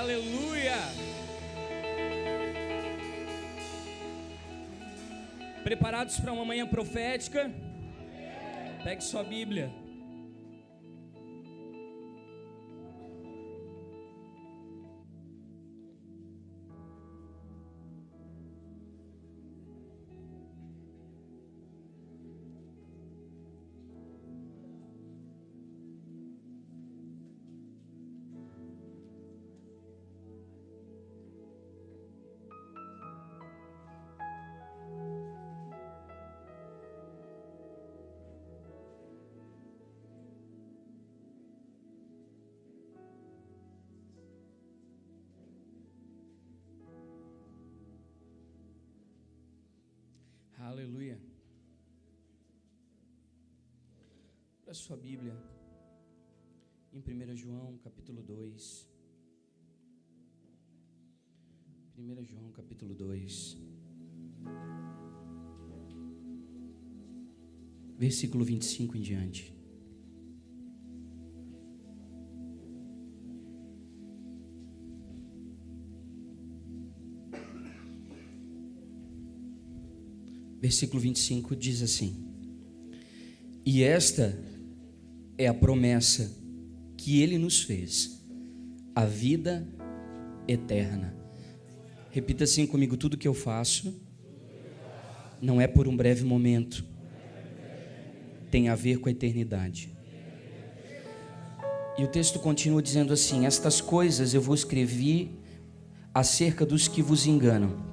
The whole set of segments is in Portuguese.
Aleluia! Preparados para uma manhã profética? Pegue sua Bíblia. Aleluia. Abra sua Bíblia em 1 João capítulo 2. 1 João capítulo 2. Versículo 25 em diante. Versículo 25 diz assim: e esta é a promessa que Ele nos fez, a vida eterna. Repita assim comigo: tudo que eu faço não é por um breve momento, tem a ver com a eternidade. E o texto continua dizendo assim: estas coisas eu vos escrevi acerca dos que vos enganam.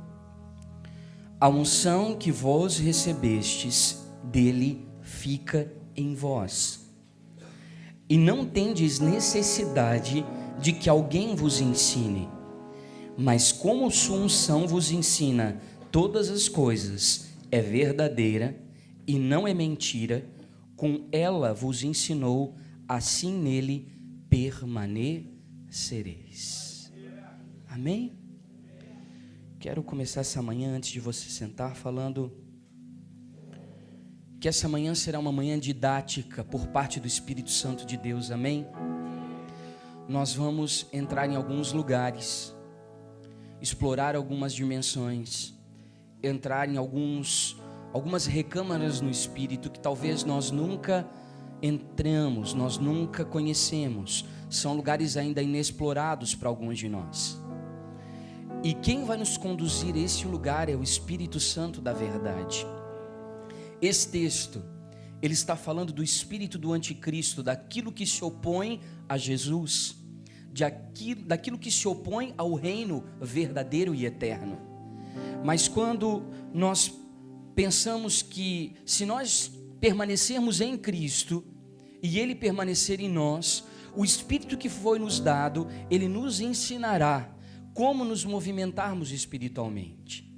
A unção que vós recebestes dele fica em vós, e não tendes necessidade de que alguém vos ensine, mas como sua unção vos ensina todas as coisas, é verdadeira e não é mentira, com ela vos ensinou, assim nele permanecereis. Amém? Quero começar essa manhã, antes de você sentar, falando que essa manhã será uma manhã didática por parte do Espírito Santo de Deus, amém? Nós vamos entrar em alguns lugares, explorar algumas dimensões, entrar em algumas recâmaras no Espírito que talvez nós nunca entramos, nós nunca conhecemos, são lugares ainda inexplorados para alguns de nós. E quem vai nos conduzir a esse lugar é o Espírito Santo da verdade. Esse texto, ele está falando do espírito do anticristo, daquilo que se opõe a Jesus, daquilo que se opõe ao reino verdadeiro e eterno. Mas quando nós pensamos que se nós permanecermos em Cristo e Ele permanecer em nós, o Espírito que foi nos dado, Ele nos ensinará como nos movimentarmos espiritualmente.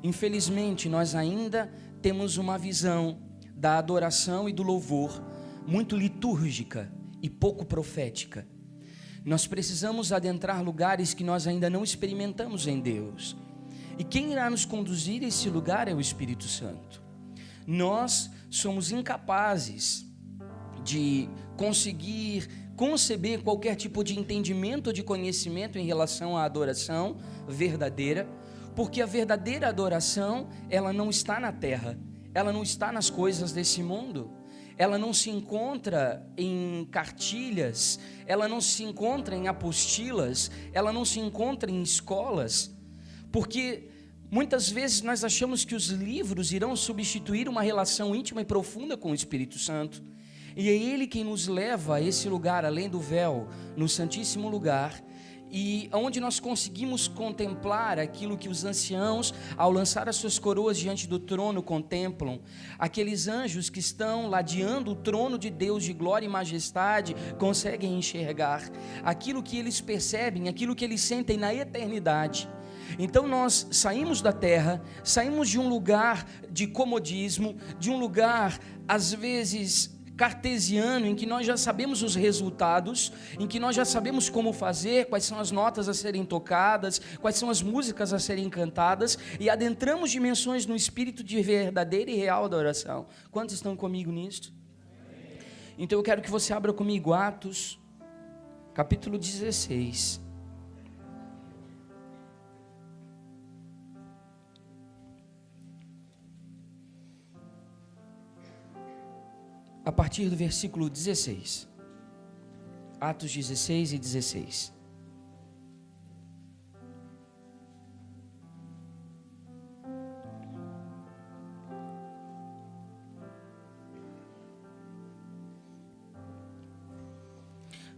Infelizmente, nós ainda temos uma visão da adoração e do louvor muito litúrgica e pouco profética. Nós precisamos adentrar lugares que nós ainda não experimentamos em Deus. E quem irá nos conduzir a esse lugar é o Espírito Santo. Nós somos incapazes de conseguir conceber qualquer tipo de entendimento ou de conhecimento em relação à adoração verdadeira, porque a verdadeira adoração, ela não está na terra, ela não está nas coisas desse mundo, ela não se encontra em cartilhas, ela não se encontra em apostilas, ela não se encontra em escolas, porque muitas vezes nós achamos que os livros irão substituir uma relação íntima e profunda com o Espírito Santo. E é Ele quem nos leva a esse lugar, além do véu, no Santíssimo Lugar, e onde nós conseguimos contemplar aquilo que os anciãos, ao lançar as suas coroas diante do trono, contemplam. Aqueles anjos que estão ladeando o trono de Deus de glória e majestade, conseguem enxergar aquilo que eles percebem, aquilo que eles sentem na eternidade. Então nós saímos da terra, saímos de um lugar de comodismo, de um lugar, às vezes, cartesiano, em que nós já sabemos os resultados, em que nós já sabemos como fazer, quais são as notas a serem tocadas, quais são as músicas a serem cantadas, e adentramos dimensões no espírito de verdadeira e real adoração. Quantos estão comigo nisto? Então eu quero que você abra comigo Atos, capítulo 16. a partir do versículo 16. Atos 16 e 16.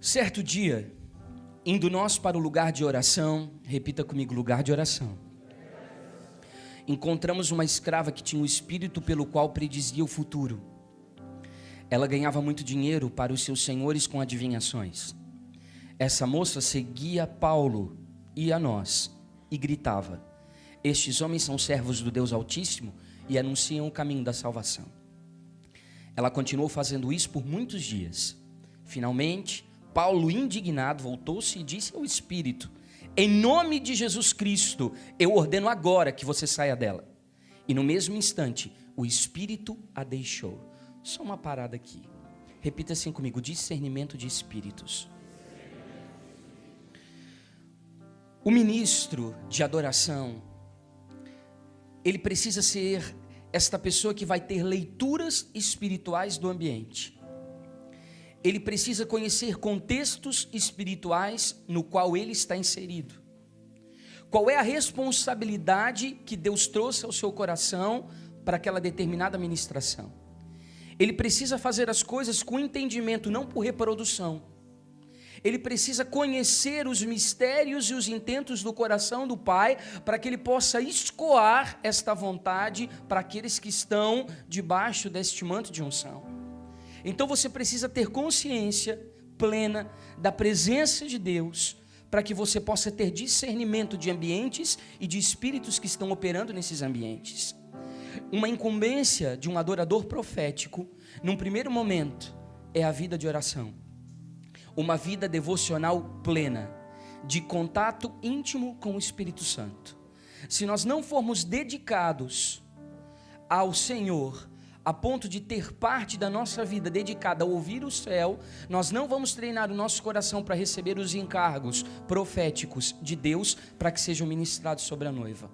Certo dia, indo nós para o lugar de oração, repita comigo, lugar de oração, encontramos uma escrava que tinha um espírito pelo qual predizia o futuro. Ela ganhava muito dinheiro para os seus senhores com adivinhações. Essa moça seguia Paulo e a nós e gritava: estes homens são servos do Deus Altíssimo e anunciam o caminho da salvação. Ela continuou fazendo isso por muitos dias. Finalmente, Paulo, indignado, voltou-se e disse ao espírito: em nome de Jesus Cristo, eu ordeno agora que você saia dela. E no mesmo instante, o espírito a deixou. Só uma parada aqui. Repita assim comigo: discernimento de espíritos. O ministro de adoração, ele precisa ser esta pessoa que vai ter leituras espirituais do ambiente. Ele precisa conhecer contextos espirituais no qual ele está inserido. Qual é a responsabilidade que Deus trouxe ao seu coração para aquela determinada ministração? Ele precisa fazer as coisas com entendimento, não por reprodução. Ele precisa conhecer os mistérios e os intentos do coração do Pai, para que ele possa escoar esta vontade para aqueles que estão debaixo deste manto de unção. Então você precisa ter consciência plena da presença de Deus, para que você possa ter discernimento de ambientes e de espíritos que estão operando nesses ambientes. Uma incumbência de um adorador profético, num primeiro momento, é a vida de oração. Uma vida devocional plena, de contato íntimo com o Espírito Santo. Se nós não formos dedicados ao Senhor, a ponto de ter parte da nossa vida dedicada a ouvir o céu, nós não vamos treinar o nosso coração para receber os encargos proféticos de Deus para que sejam ministrados sobre a noiva.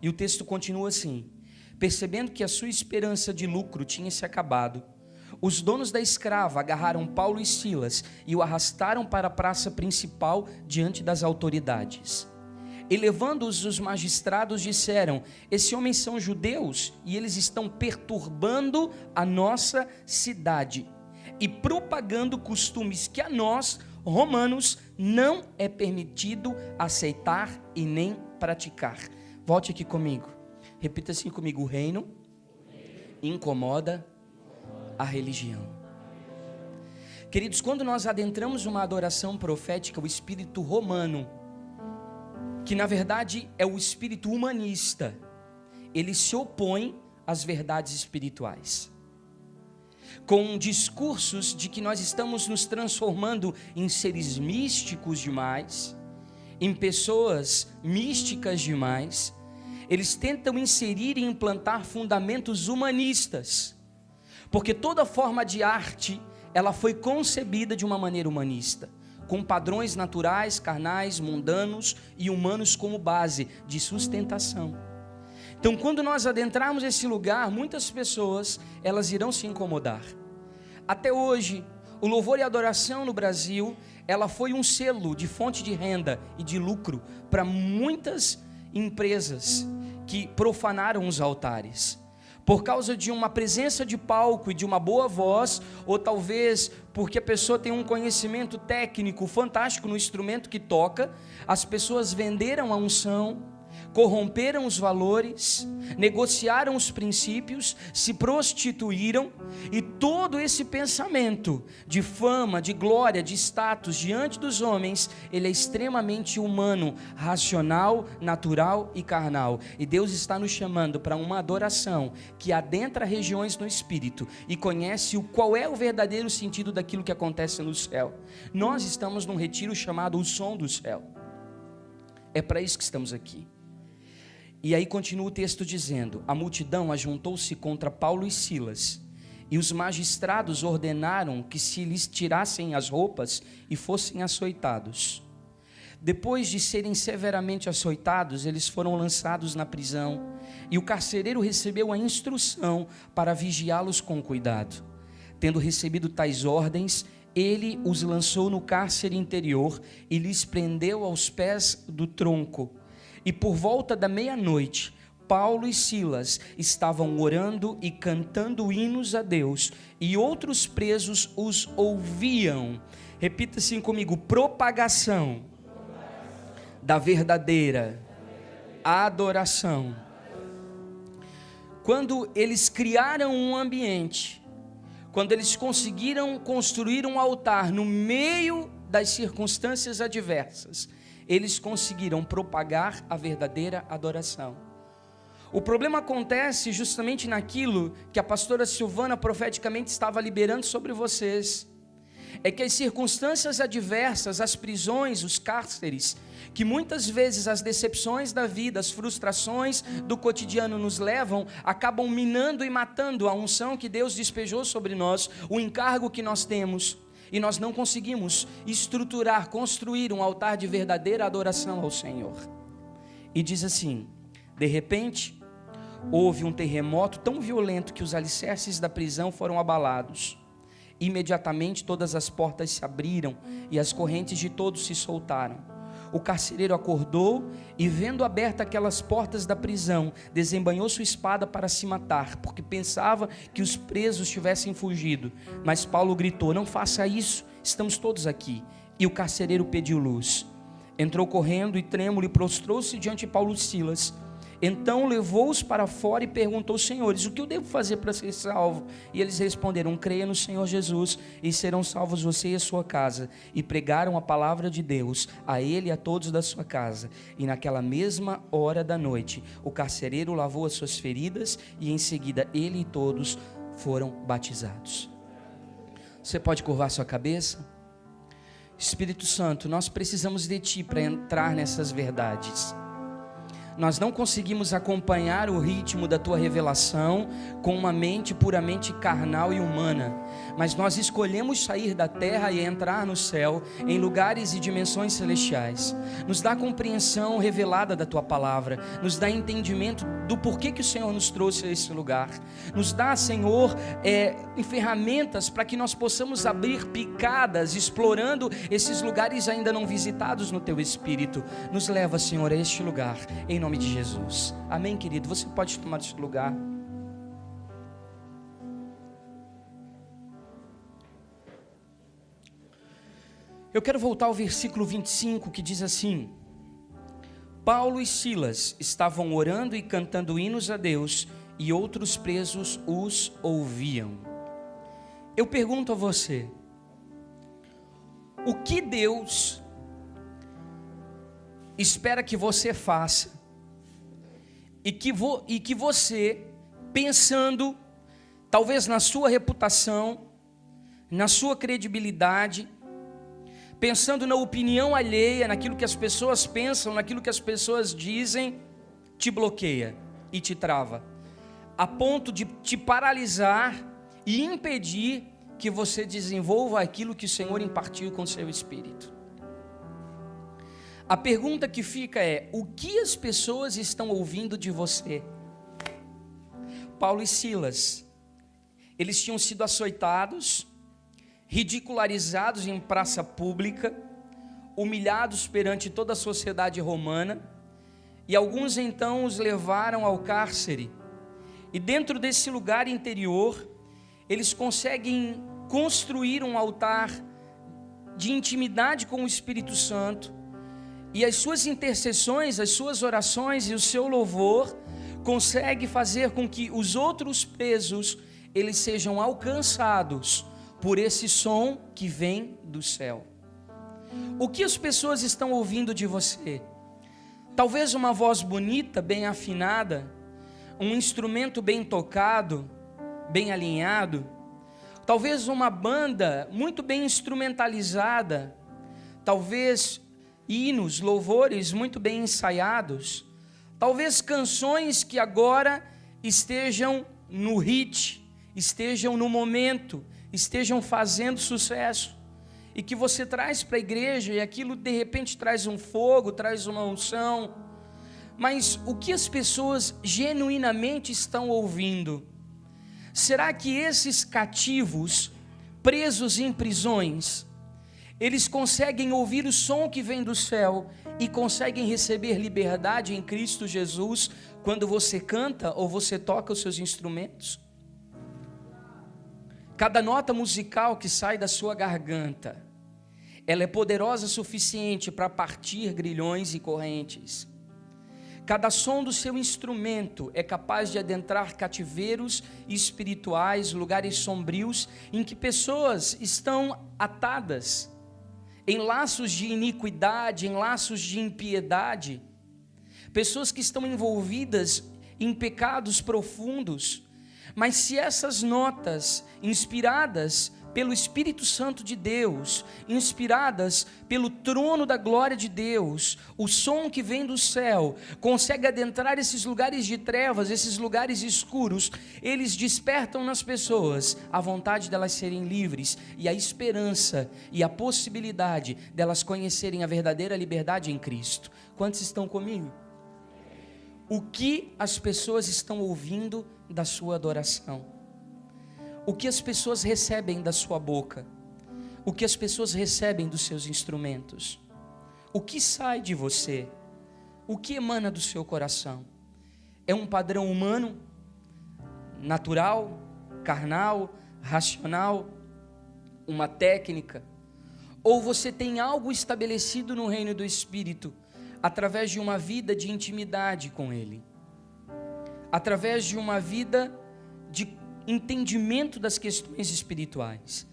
E o texto continua assim: percebendo que a sua esperança de lucro tinha se acabado, os donos da escrava agarraram Paulo e Silas e o arrastaram para a praça principal diante das autoridades. E levando-os os magistrados disseram: esses homens são judeus e eles estão perturbando a nossa cidade e propagando costumes que a nós, romanos, não é permitido aceitar e nem praticar. Volte aqui comigo, repita assim comigo: o reino incomoda a religião. Queridos, quando nós adentramos uma adoração profética, o espírito romano, que na verdade é o espírito humanista, ele se opõe às verdades espirituais, com discursos de que nós estamos nos transformando em seres místicos demais, em pessoas místicas demais. Eles tentam inserir e implantar fundamentos humanistas, porque toda forma de arte, ela foi concebida de uma maneira humanista, com padrões naturais, carnais, mundanos e humanos como base de sustentação. Então, quando nós adentrarmos esse lugar, muitas pessoas, elas irão se incomodar. Até hoje, o louvor e a adoração no Brasil, ela foi um selo de fonte de renda e de lucro para muitas empresas que profanaram os altares. Por causa de uma presença de palco e de uma boa voz, ou talvez porque a pessoa tem um conhecimento técnico fantástico no instrumento que toca, as pessoas venderam a unção, corromperam os valores, negociaram os princípios, se prostituíram, e todo esse pensamento de fama, de glória, de status diante dos homens, ele é extremamente humano, racional, natural e carnal. E Deus está nos chamando para uma adoração que adentra regiões no espírito e conhece qual é o verdadeiro sentido daquilo que acontece no céu. Nós estamos num retiro chamado O Som do Céu. É para isso que estamos aqui. E aí continua o texto dizendo: a multidão ajuntou-se contra Paulo e Silas, e os magistrados ordenaram que se lhes tirassem as roupas e fossem açoitados. Depois de serem severamente açoitados, eles foram lançados na prisão, e o carcereiro recebeu a instrução para vigiá-los com cuidado. Tendo recebido tais ordens, ele os lançou no cárcere interior e lhes prendeu aos pés do tronco. E por volta da meia-noite, Paulo e Silas estavam orando e cantando hinos a Deus, e outros presos os ouviam. Repita assim comigo: propagação da verdadeira adoração. Quando eles criaram um ambiente, quando eles conseguiram construir um altar no meio das circunstâncias adversas, eles conseguiram propagar a verdadeira adoração. O problema acontece justamente naquilo que a pastora Silvana profeticamente estava liberando sobre vocês. É que as circunstâncias adversas, as prisões, os cárceres, que muitas vezes as decepções da vida, as frustrações do cotidiano nos levam, acabam minando e matando a unção que Deus despejou sobre nós, o encargo que nós temos, e nós não conseguimos estruturar, construir um altar de verdadeira adoração ao Senhor. E diz assim: de repente, houve um terremoto tão violento que os alicerces da prisão foram abalados. Imediatamente todas as portas se abriram e as correntes de todos se soltaram. O carcereiro acordou e, vendo abertas aquelas portas da prisão, desembanhou sua espada para se matar, porque pensava que os presos tivessem fugido. Mas Paulo gritou: não faça isso, estamos todos aqui. E o carcereiro pediu luz. Entrou correndo e trêmulo e prostrou-se diante de Paulo e Silas. Então levou-os para fora e perguntou aos senhores: o que eu devo fazer para ser salvo? E eles responderam: creia no Senhor Jesus e serão salvos você e a sua casa. E pregaram a palavra de Deus a ele e a todos da sua casa. E naquela mesma hora da noite, o carcereiro lavou as suas feridas e em seguida ele e todos foram batizados. Você pode curvar sua cabeça? Espírito Santo, nós precisamos de Ti para entrar nessas verdades. Nós não conseguimos acompanhar o ritmo da Tua revelação com uma mente puramente carnal e humana, mas nós escolhemos sair da terra e entrar no céu, em lugares e dimensões celestiais. Nos dá compreensão revelada da Tua palavra, nos dá entendimento do porquê que o Senhor nos trouxe a esse lugar, nos dá, Senhor, ferramentas para que nós possamos abrir picadas, explorando esses lugares ainda não visitados no Teu Espírito. Nos leva, Senhor, a este lugar, em nome de Jesus. Amém, querido? Você pode tomar esse lugar. Eu quero voltar ao versículo 25, que diz assim: Paulo e Silas estavam orando e cantando hinos a Deus, e outros presos os ouviam. Eu pergunto a você: o que Deus espera que você faça e que você, pensando talvez na sua reputação, na sua credibilidade, pensando na opinião alheia, naquilo que as pessoas pensam, naquilo que as pessoas dizem, te bloqueia e te trava, a ponto de te paralisar e impedir que você desenvolva aquilo que o Senhor impartiu com o seu Espírito? A pergunta que fica é: o que as pessoas estão ouvindo de você? Paulo e Silas, eles tinham sido açoitados, ridicularizados em praça pública, humilhados perante toda a sociedade romana, e alguns então os levaram ao cárcere. E dentro desse lugar interior, eles conseguem construir um altar de intimidade com o Espírito Santo, e as suas intercessões, as suas orações e o seu louvor consegue fazer com que os outros presos eles sejam alcançados por esse som que vem do céu. O que as pessoas estão ouvindo de você? Talvez uma voz bonita, bem afinada, um instrumento bem tocado, bem alinhado, talvez uma banda muito bem instrumentalizada, talvez hinos, louvores muito bem ensaiados, talvez canções que agora estejam no hit, estejam no momento, estejam fazendo sucesso, e que você traz para a igreja, e aquilo de repente traz um fogo, traz uma unção. Mas o que as pessoas genuinamente estão ouvindo? será que esses cativos, presos em prisões, eles conseguem ouvir o som que vem do céu e conseguem receber liberdade em Cristo Jesus quando você canta ou você toca os seus instrumentos? Cada nota musical que sai da sua garganta, ela é poderosa o suficiente para partir grilhões e correntes. Cada som do seu instrumento é capaz de adentrar cativeiros espirituais, lugares sombrios, em que pessoas estão atadas, em laços de iniquidade, em laços de impiedade, pessoas que estão envolvidas em pecados profundos. Mas se essas notas, inspiradas pelo Espírito Santo de Deus, inspiradas pelo trono da glória de Deus, o som que vem do céu, consegue adentrar esses lugares de trevas, esses lugares escuros, eles despertam nas pessoas a vontade delas serem livres, e a esperança e a possibilidade delas conhecerem a verdadeira liberdade em Cristo. Quantos estão comigo? O que as pessoas estão ouvindo da sua adoração? O que as pessoas recebem da sua boca? O que as pessoas recebem dos seus instrumentos? O que sai de você? O que emana do seu coração? É um padrão humano, natural, carnal, racional, uma técnica? Ou você tem algo estabelecido no reino do Espírito, através de uma vida de intimidade com Ele, através de uma vida de entendimento das questões espirituais?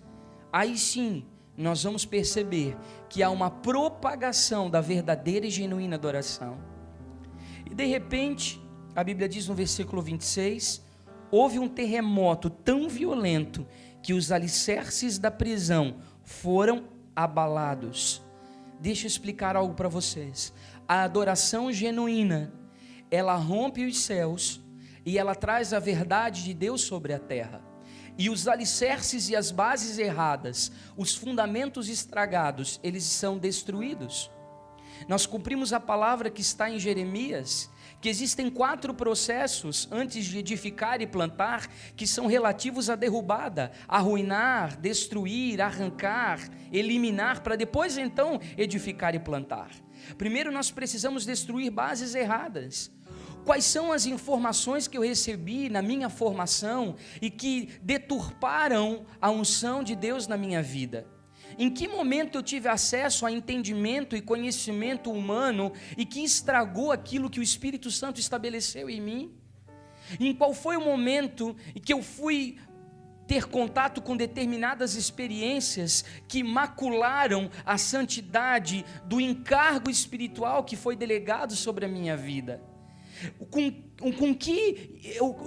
Aí sim, nós vamos perceber que há uma propagação da verdadeira e genuína adoração. E de repente, a Bíblia diz no versículo 26, houve um terremoto tão violento que os alicerces da prisão foram abalados. Deixa eu explicar algo para vocês. A adoração genuína, ela rompe os céus e ela traz a verdade de Deus sobre a terra. E os alicerces e as bases erradas, os fundamentos estragados, eles são destruídos. Nós cumprimos a palavra que está em Jeremias, que existem 4 processos antes de edificar e plantar, que são relativos à derrubada, arruinar, destruir, arrancar, eliminar, para depois então edificar e plantar. Primeiro nós precisamos destruir bases erradas. Quais são as informações que eu recebi na minha formação e que deturparam a unção de Deus na minha vida? Em que momento eu tive acesso a entendimento e conhecimento humano e que estragou aquilo que o Espírito Santo estabeleceu em mim? Em qual foi o momento em que eu fui ter contato com determinadas experiências que macularam a santidade do encargo espiritual que foi delegado sobre a minha vida? Com que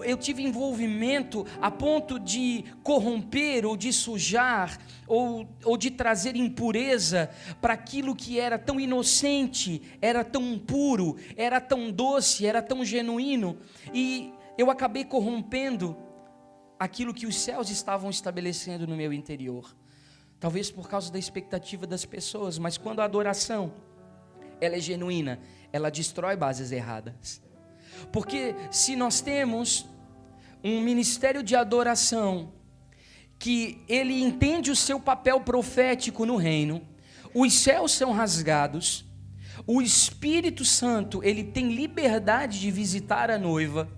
eu tive envolvimento a ponto de corromper ou de sujar ou de trazer impureza para aquilo que era tão inocente, era tão puro, era tão doce, era tão genuíno, e eu acabei corrompendo aquilo que os céus estavam estabelecendo no meu interior, talvez por causa da expectativa das pessoas. Mas quando a adoração ela é genuína, ela destrói bases erradas. Porque se nós temos um ministério de adoração que ele entende o seu papel profético no reino, os céus são rasgados, o Espírito Santo ele tem liberdade de visitar a noiva,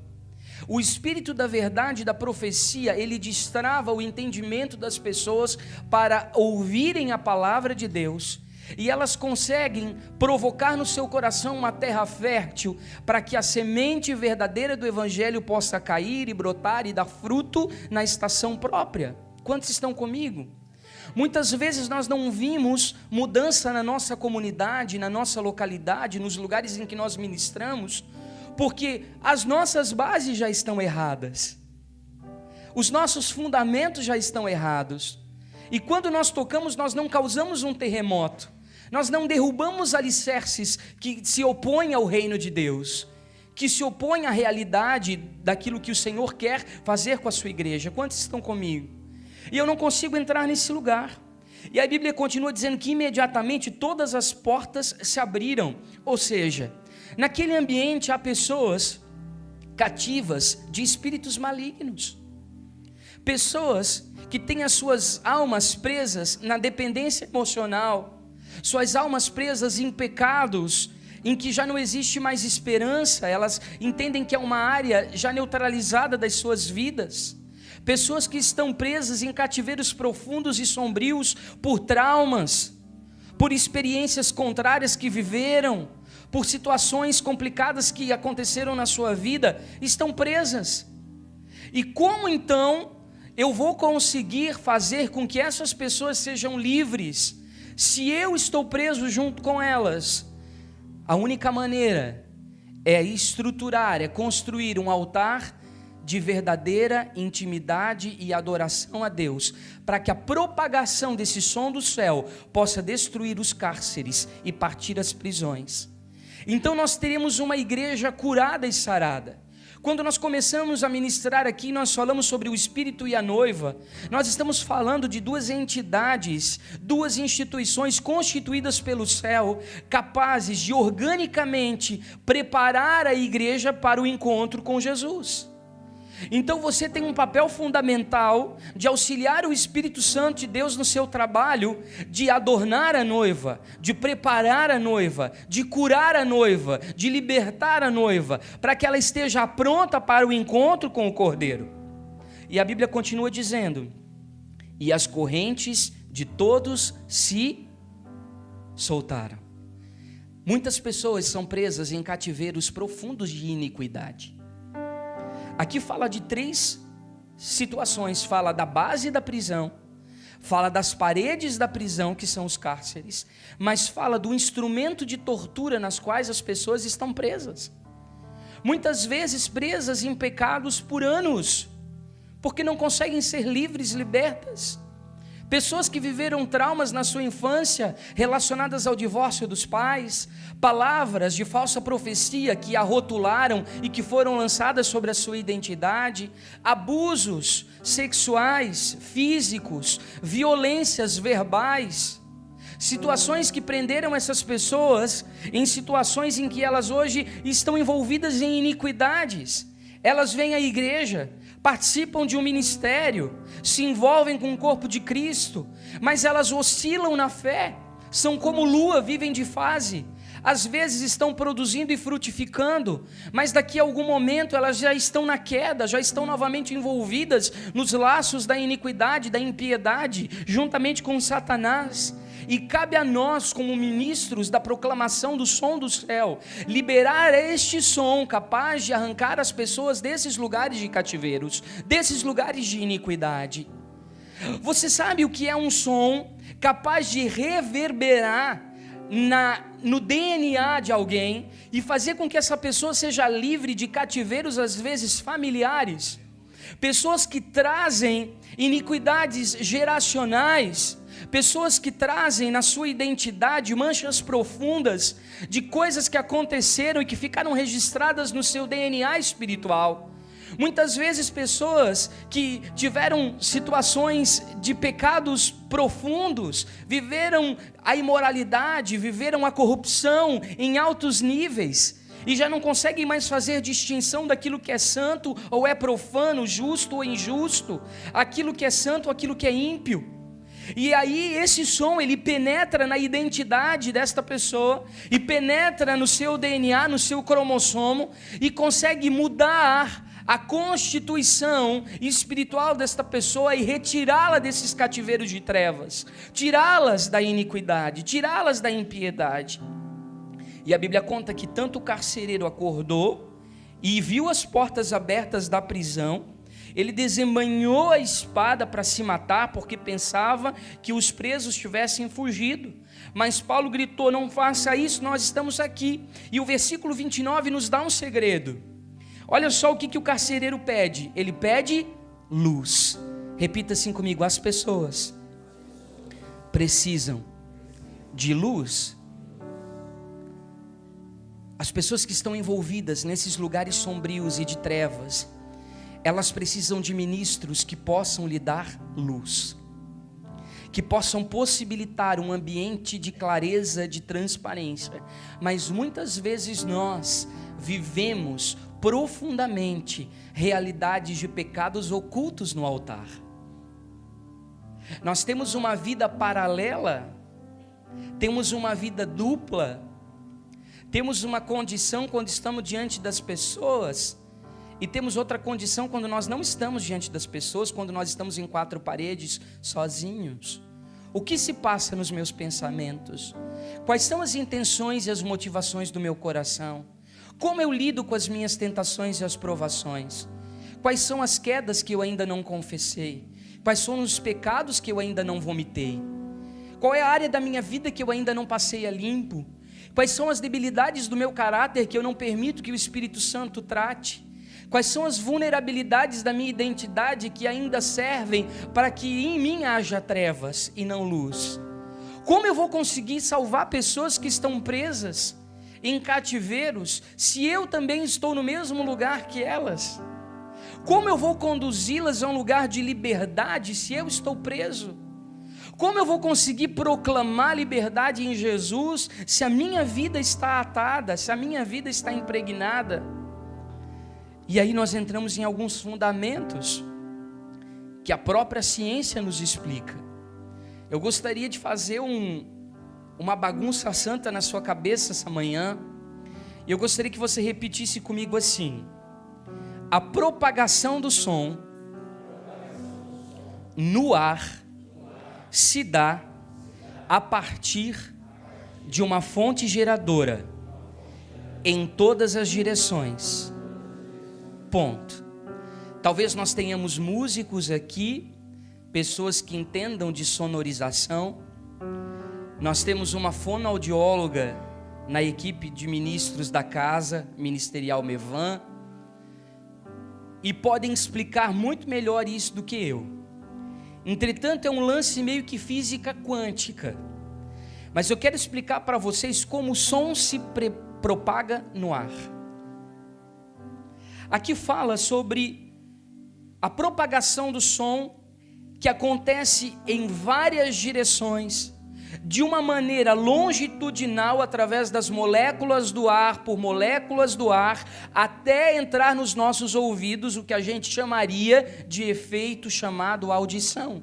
o Espírito da verdade, da profecia, ele destrava o entendimento das pessoas para ouvirem a palavra de Deus, e elas conseguem provocar no seu coração uma terra fértil, para que a semente verdadeira do Evangelho possa cair e brotar e dar fruto na estação própria. Quantos estão comigo? Muitas vezes nós não vimos mudança na nossa comunidade, na nossa localidade, nos lugares em que nós ministramos, porque as nossas bases já estão erradas, os nossos fundamentos já estão errados, e quando nós tocamos, nós não causamos um terremoto, nós não derrubamos alicerces que se opõem ao reino de Deus, que se opõem à realidade daquilo que o Senhor quer fazer com a sua igreja. Quantos estão comigo? E eu não consigo entrar nesse lugar. E a Bíblia continua dizendo que imediatamente todas as portas se abriram, ou seja, naquele ambiente há pessoas cativas de espíritos malignos. Pessoas que têm as suas almas presas na dependência emocional, suas almas presas em pecados, em que já não existe mais esperança, elas entendem que é uma área já neutralizada das suas vidas. Pessoas que estão presas em cativeiros profundos e sombrios por traumas, por experiências contrárias que viveram, por situações complicadas que aconteceram na sua vida, estão presas. E como então eu vou conseguir fazer com que essas pessoas sejam livres, se eu estou preso junto com elas? A única maneira é estruturar, é construir um altar de verdadeira intimidade e adoração a Deus, para que a propagação desse som do céu possa destruir os cárceres e partir as prisões. Então nós teremos uma igreja curada e sarada. Quando nós começamos a ministrar aqui, nós falamos sobre o Espírito e a noiva. Nós estamos falando de duas entidades, duas instituições constituídas pelo céu, capazes de organicamente preparar a igreja para o encontro com Jesus. Então você tem um papel fundamental de auxiliar o Espírito Santo de Deus no seu trabalho, de adornar a noiva, de preparar a noiva, de curar a noiva, de libertar a noiva, para que ela esteja pronta para o encontro com o Cordeiro. E a Bíblia continua dizendo: e as correntes de todos se soltaram. Muitas pessoas são presas em cativeiros profundos de iniquidade. Aqui fala de 3 situações, fala da base da prisão, fala das paredes da prisão, que são os cárceres, mas fala do instrumento de tortura nas quais as pessoas estão presas. Muitas vezes presas em pecados por anos, porque não conseguem ser livres, libertas. Pessoas que viveram traumas na sua infância, relacionadas ao divórcio dos pais, palavras de falsa profecia que a rotularam e que foram lançadas sobre a sua identidade, abusos sexuais, físicos, violências verbais, situações que prenderam essas pessoas em situações em que elas hoje estão envolvidas em iniquidades. Elas vêm à igreja, participam de um ministério, se envolvem com o corpo de Cristo, mas elas oscilam na fé, são como lua, vivem de fase. Às vezes estão produzindo e frutificando, mas daqui a algum momento elas já estão na queda, já estão novamente envolvidas nos laços da iniquidade, da impiedade, juntamente com Satanás. E cabe a nós, como ministros da proclamação do som do céu, liberar este som capaz de arrancar as pessoas desses lugares de cativeiros, desses lugares de iniquidade. Você sabe o que é um som capaz de reverberar no DNA de alguém e fazer com que essa pessoa seja livre de cativeiros, às vezes familiares? Pessoas que trazem iniquidades geracionais, pessoas que trazem na sua identidade manchas profundas de coisas que aconteceram e que ficaram registradas no seu DNA espiritual. Muitas vezes pessoas que tiveram situações de pecados profundos, viveram a imoralidade, viveram a corrupção em altos níveis, e já não conseguem mais fazer distinção daquilo que é santo ou é profano, justo ou injusto, aquilo que é santo ou aquilo que é ímpio. E aí esse som, ele penetra na identidade desta pessoa, e penetra no seu DNA, no seu cromossomo, e consegue mudar a constituição espiritual desta pessoa e retirá-la desses cativeiros de trevas, tirá-las da iniquidade, tirá-las da impiedade. E a Bíblia conta que tanto o carcereiro acordou e viu as portas abertas da prisão, ele desembanhou a espada para se matar, porque pensava que os presos tivessem fugido. Mas Paulo gritou: não faça isso, nós estamos aqui. E o versículo 29 nos dá um segredo. Olha só o que o carcereiro pede. Ele pede luz. Repita assim comigo: as pessoas precisam de luz. As pessoas que estão envolvidas nesses lugares sombrios e de trevas, elas precisam de ministros que possam lhe dar luz, que possam possibilitar um ambiente de clareza, de transparência. Mas muitas vezes nós vivemos profundamente realidades de pecados ocultos no altar. Nós temos uma vida paralela, temos uma vida dupla, temos uma condição quando estamos diante das pessoas, e temos outra condição quando nós não estamos diante das pessoas, quando nós estamos em quatro paredes, sozinhos. O que se passa nos meus pensamentos? Quais são as intenções e as motivações do meu coração? Como eu lido com as minhas tentações e as provações? Quais são as quedas que eu ainda não confessei? Quais são os pecados que eu ainda não vomitei? Qual é a área da minha vida que eu ainda não passei a limpo? Quais são as debilidades do meu caráter que eu não permito que o Espírito Santo trate? Quais são as vulnerabilidades da minha identidade que ainda servem para que em mim haja trevas e não luz? Como eu vou conseguir salvar pessoas que estão presas em cativeiros, se eu também estou no mesmo lugar que elas? Como eu vou conduzi-las a um lugar de liberdade, se eu estou preso? Como eu vou conseguir proclamar liberdade em Jesus, se a minha vida está atada, se a minha vida está impregnada? E aí nós entramos em alguns fundamentos que a própria ciência nos explica. Eu gostaria de fazer uma bagunça santa na sua cabeça essa manhã, e eu gostaria que você repetisse comigo assim: a propagação do som no ar se dá a partir de uma fonte geradora em todas as direções. Ponto. Talvez nós tenhamos músicos aqui, pessoas que entendam de sonorização. Nós temos uma fonoaudióloga na equipe de ministros da casa ministerial Mevan, e podem explicar muito melhor isso do que eu. Entretanto, é um lance meio que física quântica, mas eu quero explicar para vocês como o som se propaga no ar. Aqui fala sobre a propagação do som que acontece em várias direções, de uma maneira longitudinal, através das moléculas do ar, por moléculas do ar, até entrar nos nossos ouvidos, o que a gente chamaria de efeito chamado audição.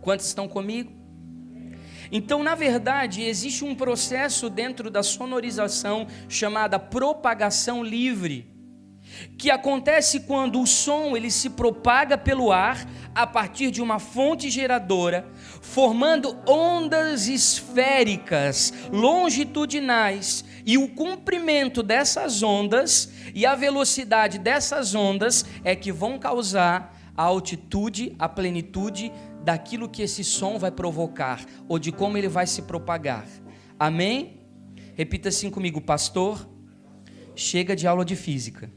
Quantos estão comigo? Então, na verdade, existe um processo dentro da sonorização chamada propagação livre, que acontece quando o som ele se propaga pelo ar a partir de uma fonte geradora, formando ondas esféricas, longitudinais, e o comprimento dessas ondas e a velocidade dessas ondas é que vão causar a altitude, a plenitude daquilo que esse som vai provocar, ou de como ele vai se propagar. Amém? Repita assim comigo: pastor, chega de aula de física.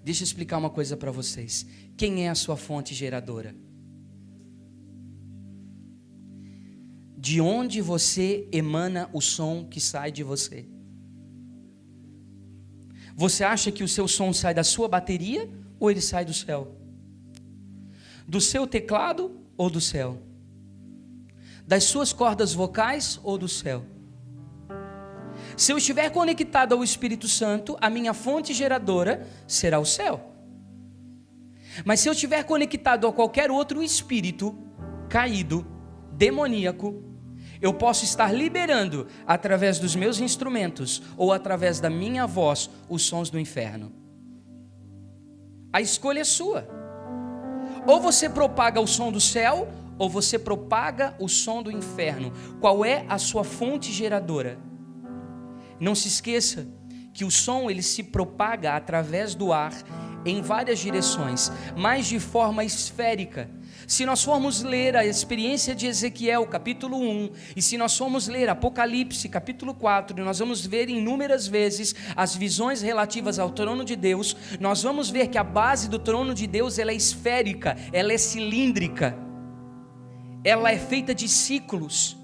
Deixa eu explicar uma coisa para vocês. Quem é a sua fonte geradora? De onde você emana o som que sai de você? Você acha que o seu som sai da sua bateria ou ele sai do céu? Do seu teclado ou do céu? Das suas cordas vocais ou do céu? Se eu estiver conectado ao Espírito Santo, a minha fonte geradora será o céu. Mas se eu estiver conectado a qualquer outro espírito caído, demoníaco, eu posso estar liberando, através dos meus instrumentos ou através da minha voz, os sons do inferno. A escolha é sua. Ou você propaga o som do céu, ou você propaga o som do inferno. Qual é a sua fonte geradora? Não se esqueça que o som ele se propaga através do ar em várias direções, mas de forma esférica. Se nós formos ler a experiência de Ezequiel, capítulo 1, e se nós formos ler Apocalipse, capítulo 4, nós vamos ver inúmeras vezes as visões relativas ao trono de Deus. Nós vamos ver que a base do trono de Deus ela é esférica, ela é cilíndrica, ela é feita de ciclos,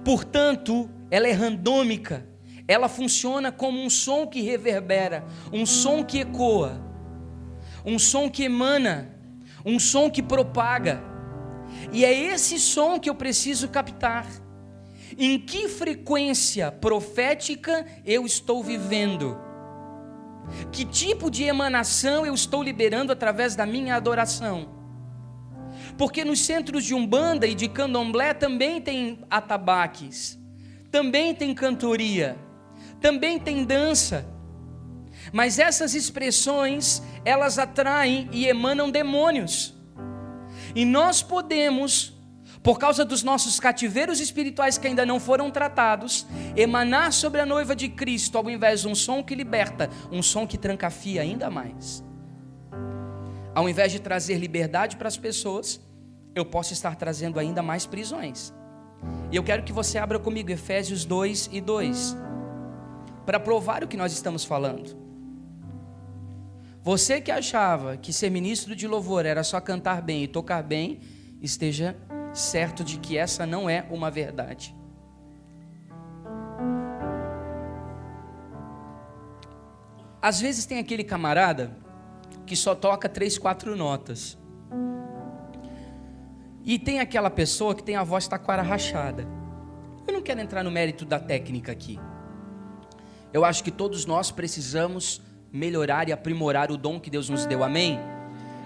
portanto, ela é randômica. Ela funciona como um som que reverbera, um som que ecoa, um som que emana, um som que propaga. E é esse som que eu preciso captar. Em que frequência profética eu estou vivendo? Que tipo de emanação eu estou liberando através da minha adoração? Porque nos centros de Umbanda e de Candomblé também tem atabaques, também tem cantoria, também tem dança. Mas essas expressões, elas atraem e emanam demônios. E nós podemos, por causa dos nossos cativeiros espirituais que ainda não foram tratados, emanar sobre a noiva de Cristo, ao invés de um som que liberta, um som que trancafia ainda mais. Ao invés de trazer liberdade para as pessoas, eu posso estar trazendo ainda mais prisões. E eu quero que você abra comigo Efésios 2:2, para provar o que nós estamos falando. Você que achava que ser ministro de louvor era só cantar bem e tocar bem, esteja certo de que essa não é uma verdade. Às vezes tem aquele camarada que só toca 3, 4 notas. E tem aquela pessoa que tem a voz taquara rachada. Eu não quero entrar no mérito da técnica aqui. Eu acho que todos nós precisamos melhorar e aprimorar o dom que Deus nos deu, amém?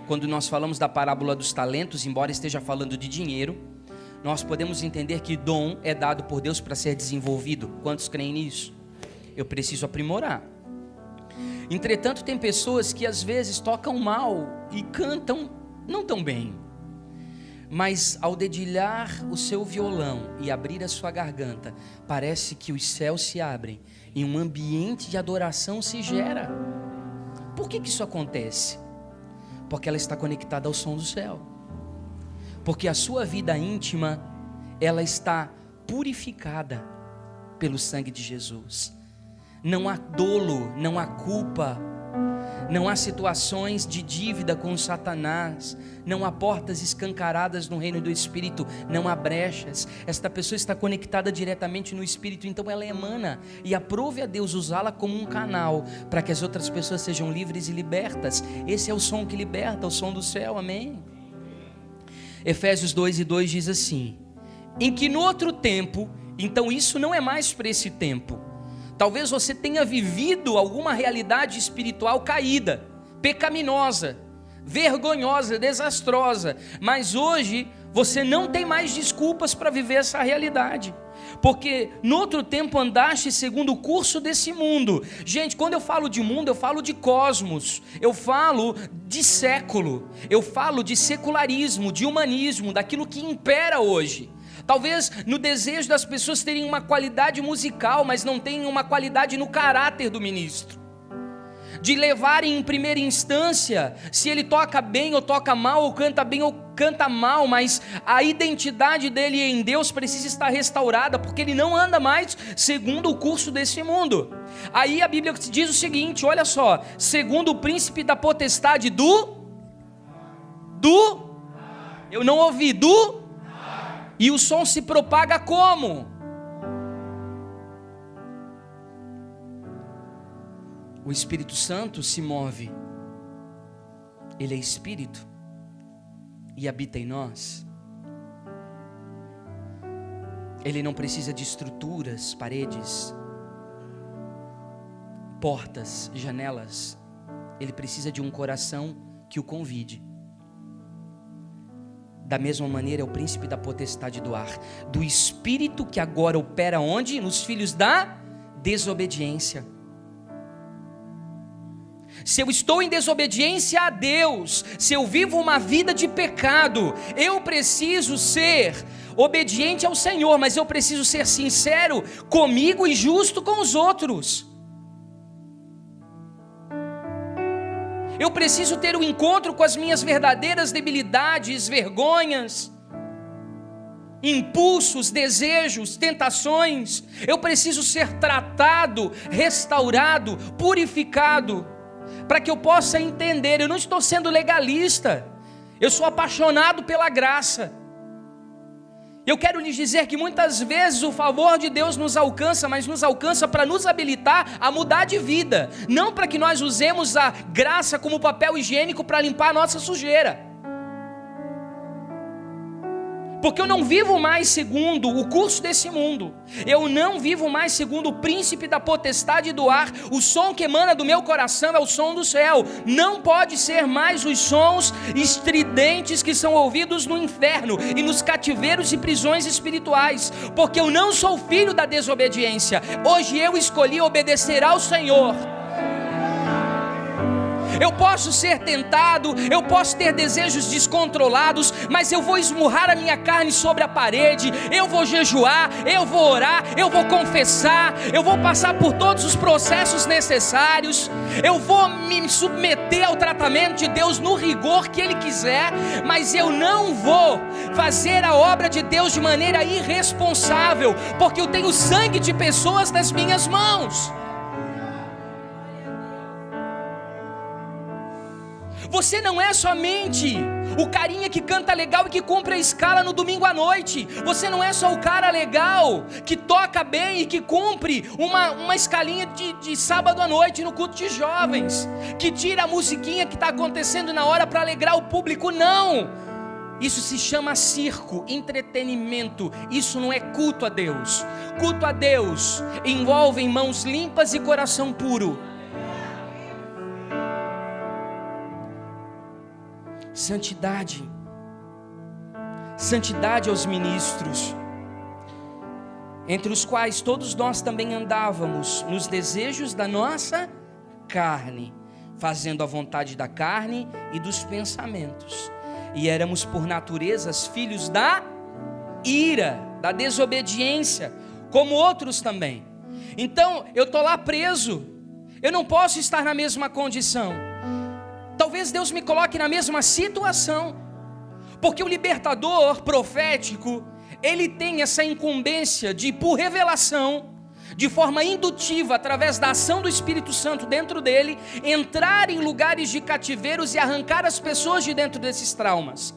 Quando nós falamos da parábola dos talentos, embora esteja falando de dinheiro, nós podemos entender que dom é dado por Deus para ser desenvolvido. Quantos creem nisso? Eu preciso aprimorar. Entretanto, tem pessoas que às vezes tocam mal e cantam não tão bem, mas ao dedilhar o seu violão e abrir a sua garganta, parece que os céus se abrem e um ambiente de adoração se gera. Por que isso acontece? Porque ela está conectada ao som do céu. Porque a sua vida íntima, ela está purificada pelo sangue de Jesus. Não há dolo, não há culpa, não há situações de dívida com Satanás, não há portas escancaradas no reino do Espírito, não há brechas. Esta pessoa está conectada diretamente no Espírito, então ela emana, e aprove a Deus usá-la como um canal, para que as outras pessoas sejam livres e libertas. Esse é o som que liberta, o som do céu, amém? Efésios 2:2 diz assim: em que no outro tempo, então isso não é mais para esse tempo, talvez você tenha vivido alguma realidade espiritual caída, pecaminosa, vergonhosa, desastrosa, mas hoje você não tem mais desculpas para viver essa realidade, porque no outro tempo andaste segundo o curso desse mundo. Gente, quando eu falo de mundo, eu falo de cosmos, eu falo de século, eu falo de secularismo, de humanismo, daquilo que impera hoje. Talvez no desejo das pessoas terem uma qualidade musical, mas não tenham uma qualidade no caráter do ministro. De levarem em primeira instância, se ele toca bem ou toca mal, ou canta bem ou canta mal, mas a identidade dele em Deus precisa estar restaurada, porque ele não anda mais segundo o curso desse mundo. Aí a Bíblia diz o seguinte, olha só: segundo o príncipe da potestade eu não ouvi, e o som se propaga como? O Espírito Santo se move. Ele é Espírito e habita em nós. Ele não precisa de estruturas, paredes, portas, janelas. Ele precisa de um coração que o convide. Da mesma maneira é o príncipe da potestade do ar, do espírito que agora opera onde? Nos filhos da desobediência. Se eu estou em desobediência a Deus, se eu vivo uma vida de pecado, eu preciso ser obediente ao Senhor, mas eu preciso ser sincero comigo e justo com os outros. Eu preciso ter um encontro com as minhas verdadeiras debilidades, vergonhas, impulsos, desejos, tentações. Eu preciso ser tratado, restaurado, purificado, para que eu possa entender. Eu não estou sendo legalista, eu sou apaixonado pela graça. Eu quero lhes dizer que muitas vezes o favor de Deus nos alcança, mas nos alcança para nos habilitar a mudar de vida, não para que nós usemos a graça como papel higiênico para limpar a nossa sujeira. Porque eu não vivo mais segundo o curso desse mundo. Eu não vivo mais segundo o príncipe da potestade do ar. O som que emana do meu coração é o som do céu. Não pode ser mais os sons estridentes que são ouvidos no inferno e nos cativeiros e prisões espirituais. Porque eu não sou filho da desobediência. Hoje eu escolhi obedecer ao Senhor. Eu posso ser tentado, eu posso ter desejos descontrolados, mas eu vou esmurrar a minha carne sobre a parede, eu vou jejuar, eu vou orar, eu vou confessar, eu vou passar por todos os processos necessários, eu vou me submeter ao tratamento de Deus no rigor que Ele quiser, mas eu não vou fazer a obra de Deus de maneira irresponsável, porque eu tenho sangue de pessoas nas minhas mãos. Você não é somente o carinha que canta legal e que cumpre a escala no domingo à noite. Você não é só o cara legal que toca bem e que cumpre uma escalinha de sábado à noite no culto de jovens, que tira a musiquinha que está acontecendo na hora para alegrar o público. Não! Isso se chama circo, entretenimento. Isso não é culto a Deus. Culto a Deus envolve mãos limpas e coração puro. Santidade aos ministros, entre os quais todos nós também andávamos nos desejos da nossa carne, fazendo a vontade da carne e dos pensamentos, e éramos por natureza filhos da ira, da desobediência, como outros também. Então eu estou lá preso, eu não posso estar na mesma condição. Talvez Deus me coloque na mesma situação, porque o libertador profético, ele tem essa incumbência de, por revelação, de forma indutiva, através da ação do Espírito Santo dentro dele, entrar em lugares de cativeiros e arrancar as pessoas de dentro desses traumas.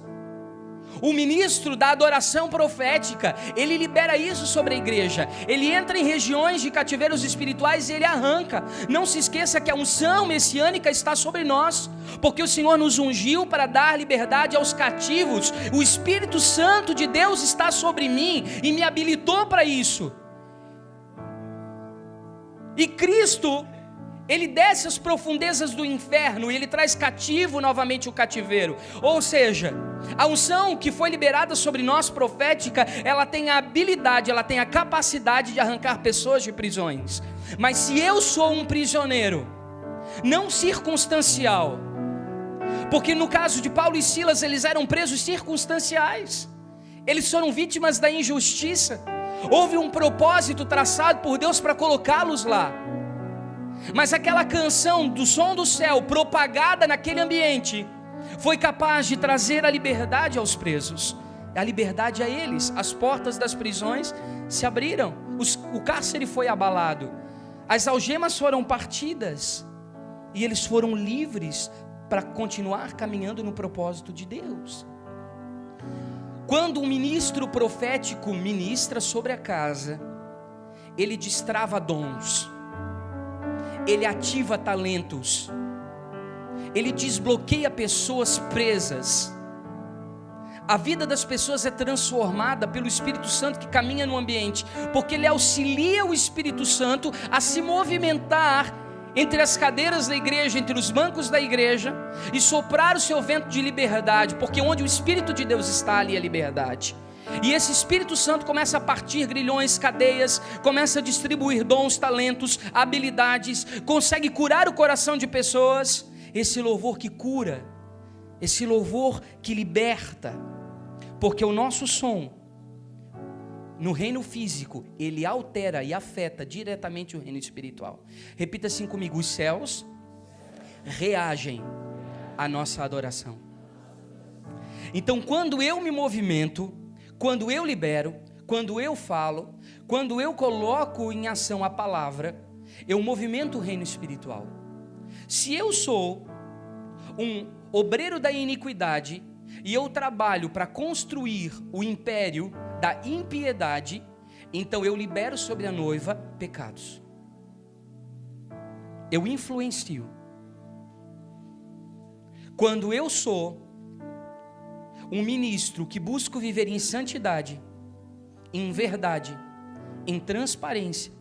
O ministro da adoração profética, ele libera isso sobre a igreja. Ele entra em regiões de cativeiros espirituais e ele arranca. Não se esqueça que a unção messiânica está sobre nós, porque o Senhor nos ungiu para dar liberdade aos cativos. O Espírito Santo de Deus está sobre mim e me habilitou para isso. E Cristo, Ele desce às profundezas do inferno e Ele traz cativo novamente o cativeiro. Ou seja, a unção que foi liberada sobre nós profética, ela tem a habilidade, ela tem a capacidade de arrancar pessoas de prisões. Mas se eu sou um prisioneiro, não circunstancial, porque no caso de Paulo e Silas, eles eram presos circunstanciais, eles foram vítimas da injustiça, houve um propósito traçado por Deus para colocá-los lá. Mas aquela canção do som do céu, propagada naquele ambiente, foi capaz de trazer a liberdade aos presos, a liberdade a eles. As portas das prisões se abriram, o cárcere foi abalado, as algemas foram partidas, e eles foram livres para continuar caminhando no propósito de Deus. Quando um ministro profético ministra sobre a casa, ele destrava dons, ele ativa talentos, ele desbloqueia pessoas presas. A vida das pessoas é transformada pelo Espírito Santo que caminha no ambiente, porque ele auxilia o Espírito Santo a se movimentar entre as cadeiras da igreja, entre os bancos da igreja, e soprar o seu vento de liberdade, porque onde o Espírito de Deus está, ali é liberdade. E esse Espírito Santo começa a partir grilhões, cadeias, começa a distribuir dons, talentos, habilidades, consegue curar o coração de pessoas. Esse louvor que cura, esse louvor que liberta, porque o nosso som, no reino físico, ele altera e afeta diretamente o reino espiritual. Repita assim comigo: os céus reagem à nossa adoração. Então, quando eu me movimento, quando eu libero, quando eu falo, quando eu coloco em ação a palavra, eu movimento o reino espiritual. Se eu sou um obreiro da iniquidade e eu trabalho para construir o império da impiedade, então eu libero sobre a noiva pecados. Eu influencio. Quando eu sou Um ministro que busca viver em santidade, em verdade, em transparência,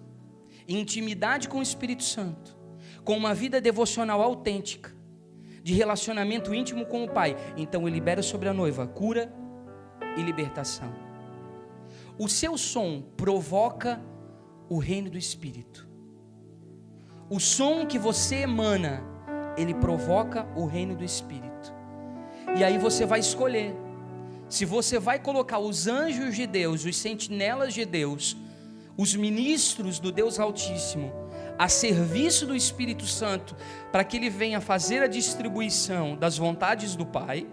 em intimidade com o Espírito Santo, com uma vida devocional autêntica, de relacionamento íntimo com o Pai, então ele libera sobre a noiva cura e libertação. O seu som provoca o reino do Espírito. O som que você emana, ele provoca o reino do Espírito. E aí você vai escolher se você vai colocar os anjos de Deus, os sentinelas de Deus, os ministros do Deus Altíssimo, a serviço do Espírito Santo, para que ele venha fazer a distribuição das vontades do Pai,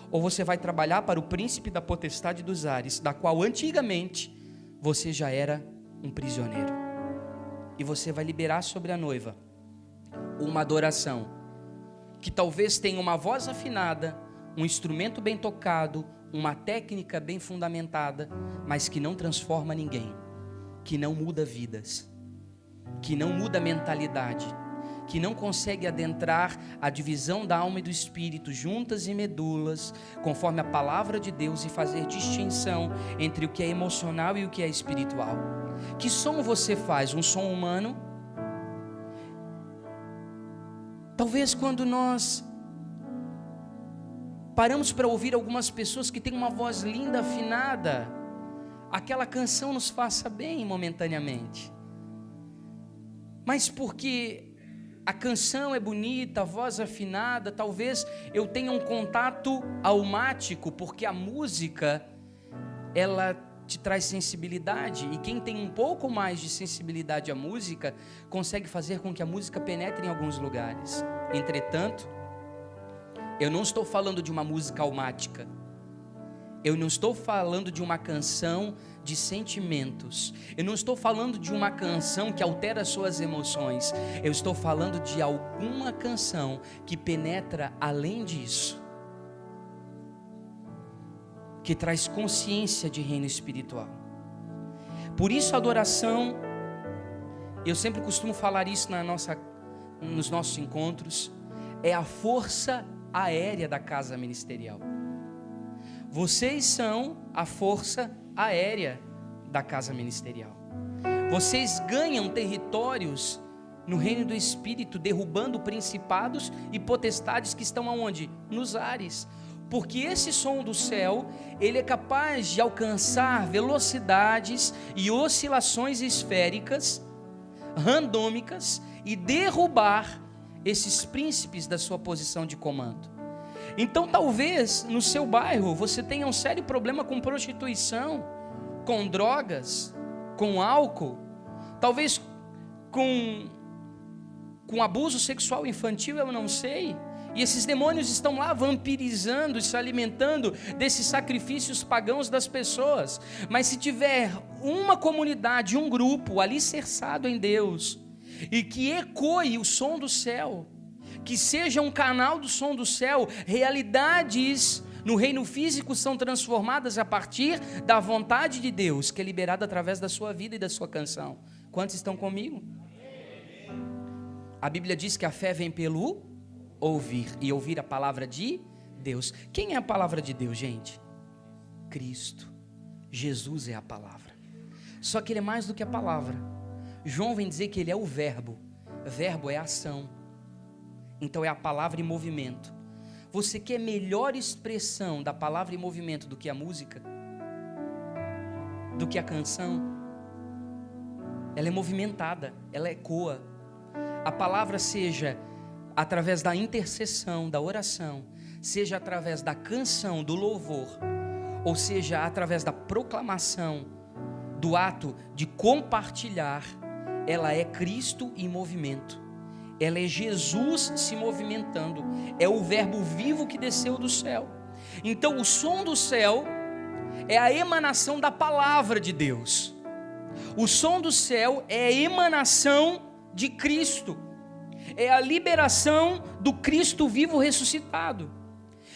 ou você vai trabalhar para o príncipe da potestade dos ares, da qual antigamente você já era um prisioneiro. E você vai liberar sobre a noiva uma adoração que talvez tenha uma voz afinada, um instrumento bem tocado, uma técnica bem fundamentada, mas que não transforma ninguém, que não muda vidas, que não muda mentalidade, que não consegue adentrar a divisão da alma e do espírito, juntas e medulas, conforme a palavra de Deus, e fazer distinção entre o que é emocional e o que é espiritual. Que som você faz? Um som humano? Talvez quando nós paramos para ouvir algumas pessoas que têm uma voz linda, afinada, aquela canção nos faça bem momentaneamente. Mas porque a canção é bonita, a voz afinada, talvez eu tenha um contato almático, porque a música, ela te traz sensibilidade, e quem tem um pouco mais de sensibilidade à música, consegue fazer com que a música penetre em alguns lugares. Entretanto, eu não estou falando de uma música almática, eu não estou falando de uma canção de sentimentos, eu não estou falando de uma canção que altera suas emoções, eu estou falando de alguma canção que penetra além disso, que traz consciência de reino espiritual. Por isso a adoração, eu sempre costumo falar isso nos nossos encontros, é a força aérea da casa ministerial. Vocês são a força aérea da casa ministerial. Vocês ganham territórios no reino do Espírito, derrubando principados e potestades que estão aonde? Nos ares. Porque esse som do céu, ele é capaz de alcançar velocidades e oscilações esféricas, randômicas, e derrubar esses príncipes da sua posição de comando. Então talvez no seu bairro você tenha um sério problema com prostituição, com drogas, com álcool, talvez com abuso sexual infantil, eu não sei. E esses demônios estão lá vampirizando, se alimentando desses sacrifícios pagãos das pessoas. Mas se tiver uma comunidade, um grupo alicerçado em Deus, e que ecoe o som do céu, que seja um canal do som do céu, realidades no reino físico são transformadas a partir da vontade de Deus, que é liberada através da sua vida e da sua canção. Quantos estão comigo? A Bíblia diz que a fé vem pelo ouvir, e ouvir a palavra de Deus. Quem é a palavra de Deus, gente? Cristo. Jesus é a palavra. Só que ele é mais do que a palavra. João vem dizer que ele é o verbo. Verbo é ação. Então é a palavra em movimento. Você quer melhor expressão da palavra em movimento do que a música? Do que a canção? Ela é movimentada, ela ecoa. A palavra seja através da intercessão, da oração, seja através da canção, do louvor, ou seja através da proclamação, do ato de compartilhar, ela é Cristo em movimento. Ela é Jesus se movimentando, é o verbo vivo que desceu do céu. Então o som do céu é a emanação da palavra de Deus. O som do céu é a emanação de Cristo, é a liberação do Cristo vivo ressuscitado.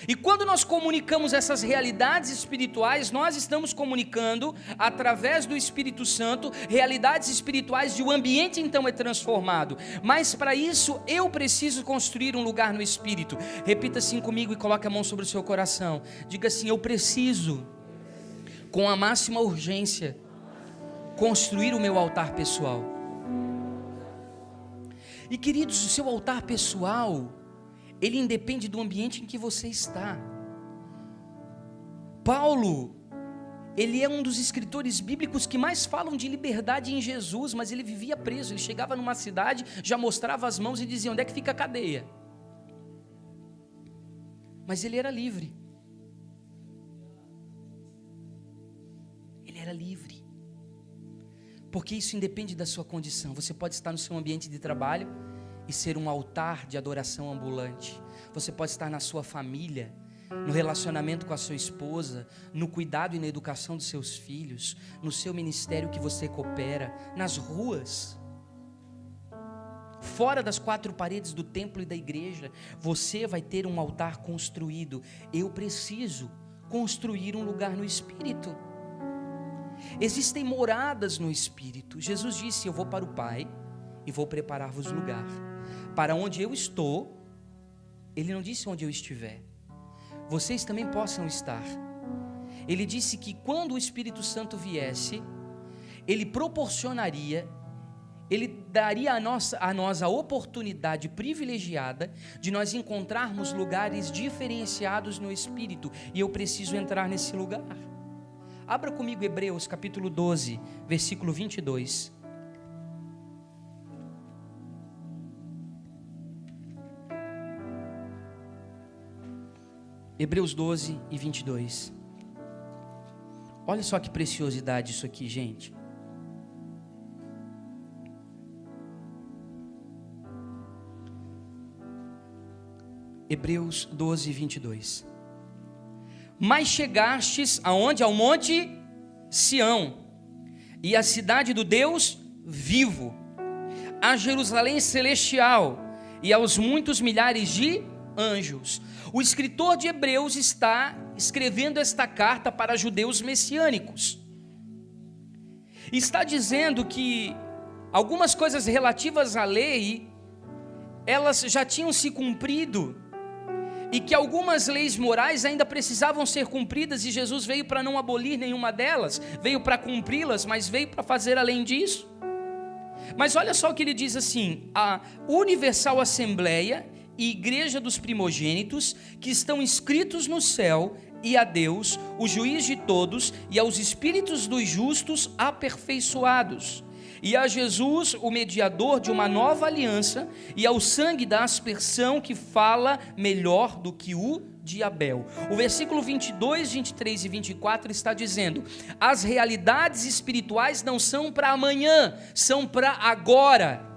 E quando nós comunicamos essas realidades espirituais, nós estamos comunicando, através do Espírito Santo, realidades espirituais e o ambiente então é transformado. Mas para isso eu preciso construir um lugar no Espírito. Repita assim comigo e coloque a mão sobre o seu coração. Diga assim: eu preciso, com a máxima urgência, construir o meu altar pessoal. E queridos, o seu altar pessoal, ele independe do ambiente em que você está. Paulo, ele é um dos escritores bíblicos que mais falam de liberdade em Jesus, mas ele vivia preso. Ele chegava numa cidade, já mostrava as mãos e dizia: onde é que fica a cadeia? Mas ele era livre. Ele era livre. Porque isso independe da sua condição. Você pode estar no seu ambiente de trabalho e ser um altar de adoração ambulante. Você pode estar na sua família, no relacionamento com a sua esposa, no cuidado e na educação dos seus filhos, no seu ministério que você coopera, nas ruas, fora das quatro paredes do templo e da igreja. Você vai ter um altar construído. Eu preciso construir um lugar no Espírito. Existem moradas no Espírito. Jesus disse: eu vou para o Pai e vou preparar-vos lugar. Para onde eu estou, Ele não disse onde eu estiver, vocês também possam estar. Ele disse que quando o Espírito Santo viesse, Ele proporcionaria, Ele daria a nós a oportunidade privilegiada de nós encontrarmos lugares diferenciados no Espírito. E eu preciso entrar nesse lugar. Abra comigo Hebreus capítulo 12, versículo 22. Hebreus 12 e 22. Olha só que preciosidade isso aqui, gente. Hebreus 12, 22. Mas chegastes aonde? Ao monte Sião, e à cidade do Deus vivo, a Jerusalém celestial, e aos muitos milhares de anjos. O escritor de Hebreus está escrevendo esta carta para judeus messiânicos. Está dizendo que algumas coisas relativas à lei, elas já tinham se cumprido, e que algumas leis morais ainda precisavam ser cumpridas, e Jesus veio para não abolir nenhuma delas, veio para cumpri-las, mas veio para fazer além disso. Mas olha só o que ele diz assim: a Universal Assembleia e Igreja dos Primogênitos, que estão inscritos no céu, e a Deus, o juiz de todos, e aos espíritos dos justos aperfeiçoados, e a Jesus, o mediador de uma nova aliança, e ao sangue da aspersão que fala melhor do que o de Abel. O versículo 22, 23 e 24 está dizendo: as realidades espirituais não são para amanhã, são para agora.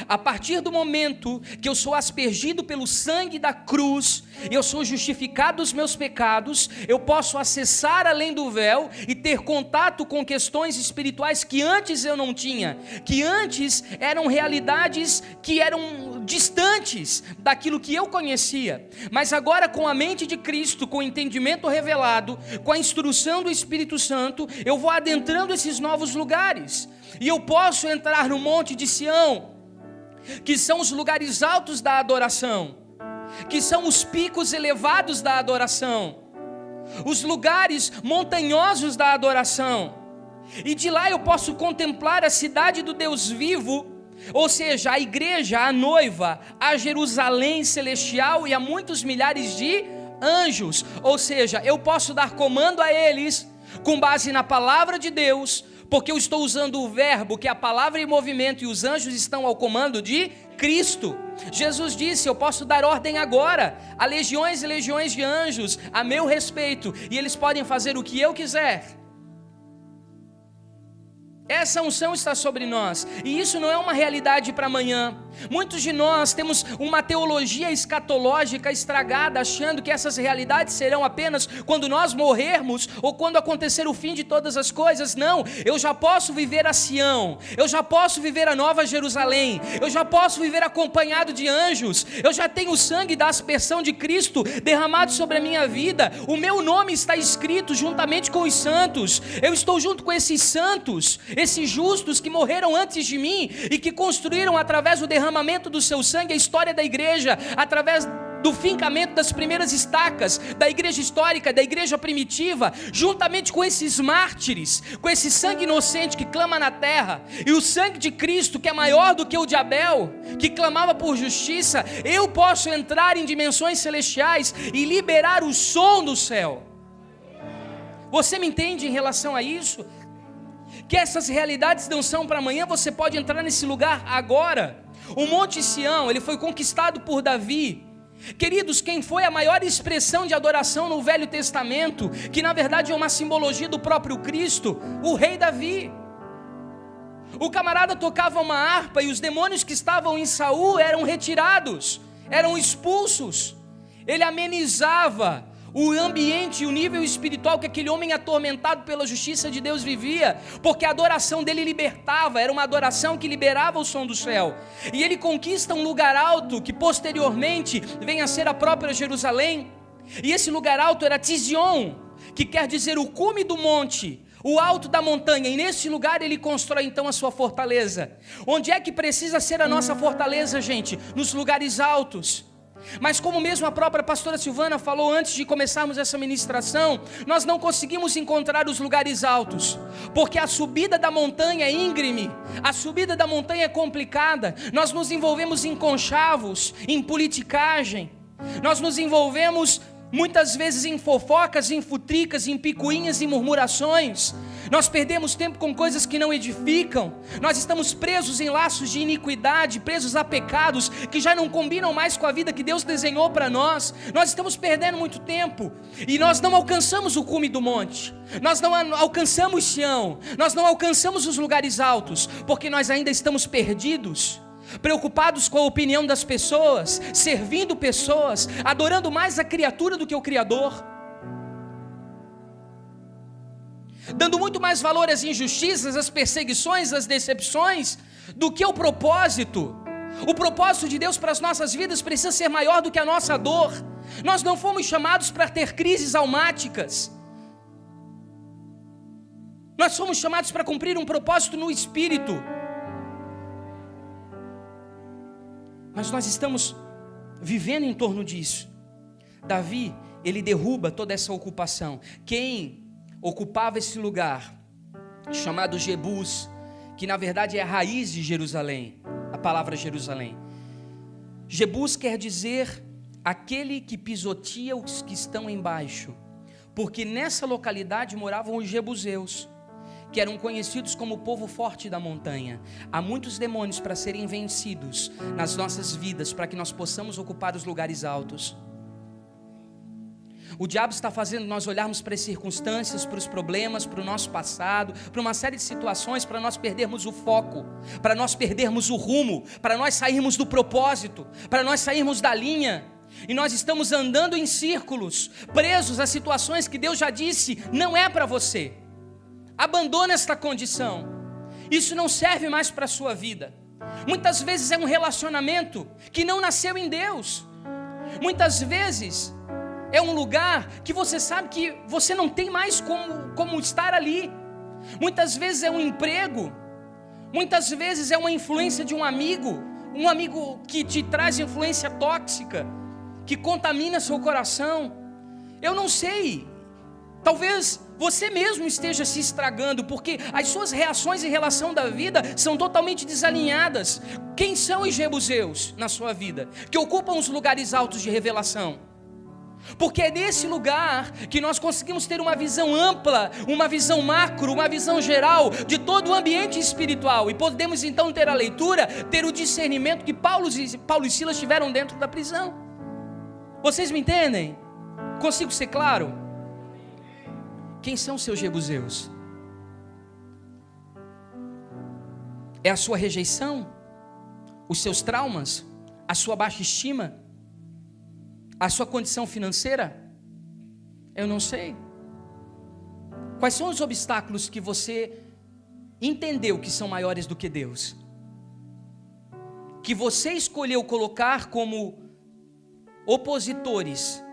A partir do momento que eu sou aspergido pelo sangue da cruz, eu sou justificado dos meus pecados, eu posso acessar além do véu e ter contato com questões espirituais que antes eu não tinha, que antes eram realidades que eram distantes daquilo que eu conhecia. Mas agora, com a mente de Cristo, com o entendimento revelado, com a instrução do Espírito Santo, eu vou adentrando esses novos lugares, e eu posso entrar no monte de Sião, que são os lugares altos da adoração, que são os picos elevados da adoração, os lugares montanhosos da adoração, e de lá eu posso contemplar a cidade do Deus vivo, ou seja, a igreja, a noiva, a Jerusalém celestial, e a muitos milhares de anjos. Ou seja, eu posso dar comando a eles com base na palavra de Deus, porque eu estou usando o verbo, que é a palavra em movimento, e os anjos estão ao comando de Cristo. Jesus disse: eu posso dar ordem agora a legiões e legiões de anjos a meu respeito, e eles podem fazer o que eu quiser. Essa unção está sobre nós, e isso não é uma realidade para amanhã. Muitos de nós temos uma teologia escatológica estragada, achando que essas realidades serão apenas quando nós morrermos ou quando acontecer o fim de todas as coisas. Não, eu já posso viver a Sião, eu já posso viver a Nova Jerusalém, eu já posso viver acompanhado de anjos, eu já tenho o sangue da aspersão de Cristo derramado sobre a minha vida, o meu nome está escrito juntamente com os santos, eu estou junto com esses santos, esses justos que morreram antes de mim e que construíram através do derramamento do seu sangue a história da igreja, através do fincamento das primeiras estacas da igreja histórica, da igreja primitiva, juntamente com esses mártires, com esse sangue inocente que clama na terra, e o sangue de Cristo que é maior do que o de Abel, que clamava por justiça. Eu posso entrar em dimensões celestiais e liberar o som do céu. Você me entende em relação a isso? Que essas realidades não são para amanhã, você pode entrar nesse lugar agora. O Monte Sião, ele foi conquistado por Davi. Queridos, quem foi a maior expressão de adoração no Velho Testamento, que na verdade é uma simbologia do próprio Cristo? O rei Davi. O camarada tocava uma harpa e os demônios que estavam em Saul eram retirados, eram expulsos. Ele amenizava o ambiente e o nível espiritual que aquele homem atormentado pela justiça de Deus vivia, porque a adoração dele libertava, era uma adoração que liberava o som do céu. E ele conquista um lugar alto que posteriormente vem a ser a própria Jerusalém, e esse lugar alto era Tizion, que quer dizer o cume do monte, o alto da montanha, e nesse lugar ele constrói então a sua fortaleza. Onde é que precisa ser a nossa fortaleza, gente? Nos lugares altos. Mas como mesmo a própria pastora Silvana falou antes de começarmos essa ministração, nós não conseguimos encontrar os lugares altos, porque a subida da montanha é íngreme, a subida da montanha é complicada, nós nos envolvemos em conchavos, em politicagem, nós nos envolvemos muitas vezes em fofocas, em futricas, em picuinhas, em murmurações. Nós perdemos tempo com coisas que não edificam. Nós estamos presos em laços de iniquidade, presos a pecados que já não combinam mais com a vida que Deus desenhou para nós. Nós estamos perdendo muito tempo e nós não alcançamos o cume do monte. Nós não alcançamos Sião. Nós não alcançamos os lugares altos, porque nós ainda estamos perdidos, preocupados com a opinião das pessoas, servindo pessoas, adorando mais a criatura do que o Criador, dando muito mais valor às injustiças, às perseguições, às decepções, do que o propósito. O propósito de Deus para as nossas vidas precisa ser maior do que a nossa dor. Nós não fomos chamados para ter crises almáticas. Nós fomos chamados para cumprir um propósito no Espírito. Mas nós estamos vivendo em torno disso. Davi, ele derruba toda essa ocupação. Quem ocupava esse lugar, chamado Jebus, que na verdade é a raiz de Jerusalém, a palavra Jerusalém. Jebus quer dizer aquele que pisoteia os que estão embaixo, porque nessa localidade moravam os jebuseus, que eram conhecidos como o povo forte da montanha. Há muitos demônios para serem vencidos nas nossas vidas, para que nós possamos ocupar os lugares altos. O diabo está fazendo nós olharmos para as circunstâncias, para os problemas, para o nosso passado, para uma série de situações, para nós perdermos o foco, para nós perdermos o rumo, para nós sairmos do propósito, para nós sairmos da linha. E nós estamos andando em círculos, presos a situações que Deus já disse, não é para você. Abandona esta condição. Isso não serve mais para a sua vida. Muitas vezes é um relacionamento que não nasceu em Deus. Muitas vezes é um lugar que você sabe que você não tem mais como estar ali. Muitas vezes é um emprego. Muitas vezes é uma influência de um amigo que te traz influência tóxica, que contamina seu coração. Eu não sei. Talvez você mesmo esteja se estragando, porque as suas reações em relação da vida são totalmente desalinhadas. Quem são os jebuseus na sua vida, que ocupam os lugares altos de revelação? Porque é nesse lugar que nós conseguimos ter uma visão ampla, uma visão macro, uma visão geral de todo o ambiente espiritual. E podemos então ter a leitura, ter o discernimento que Paulo e Silas tiveram dentro da prisão. Vocês me entendem? Consigo ser claro? Quem são os seus jebuseus? É a sua rejeição? os seus traumas, a sua baixa estima, a sua condição financeira? Eu não sei. Quais são os obstáculos que você entendeu que são maiores do que Deus? Que você escolheu colocar como opositores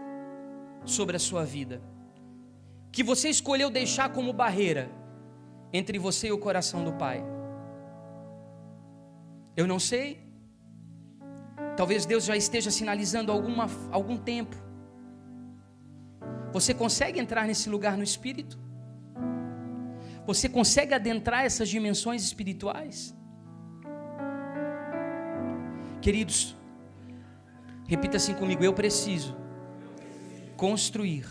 sobre a sua vida? Que você escolheu deixar como barreira entre você e o coração do Pai? Eu não sei. Talvez Deus já esteja sinalizando algum tempo. Você consegue entrar nesse lugar no Espírito? Você consegue adentrar essas dimensões espirituais? Queridos, repita assim comigo: eu preciso construir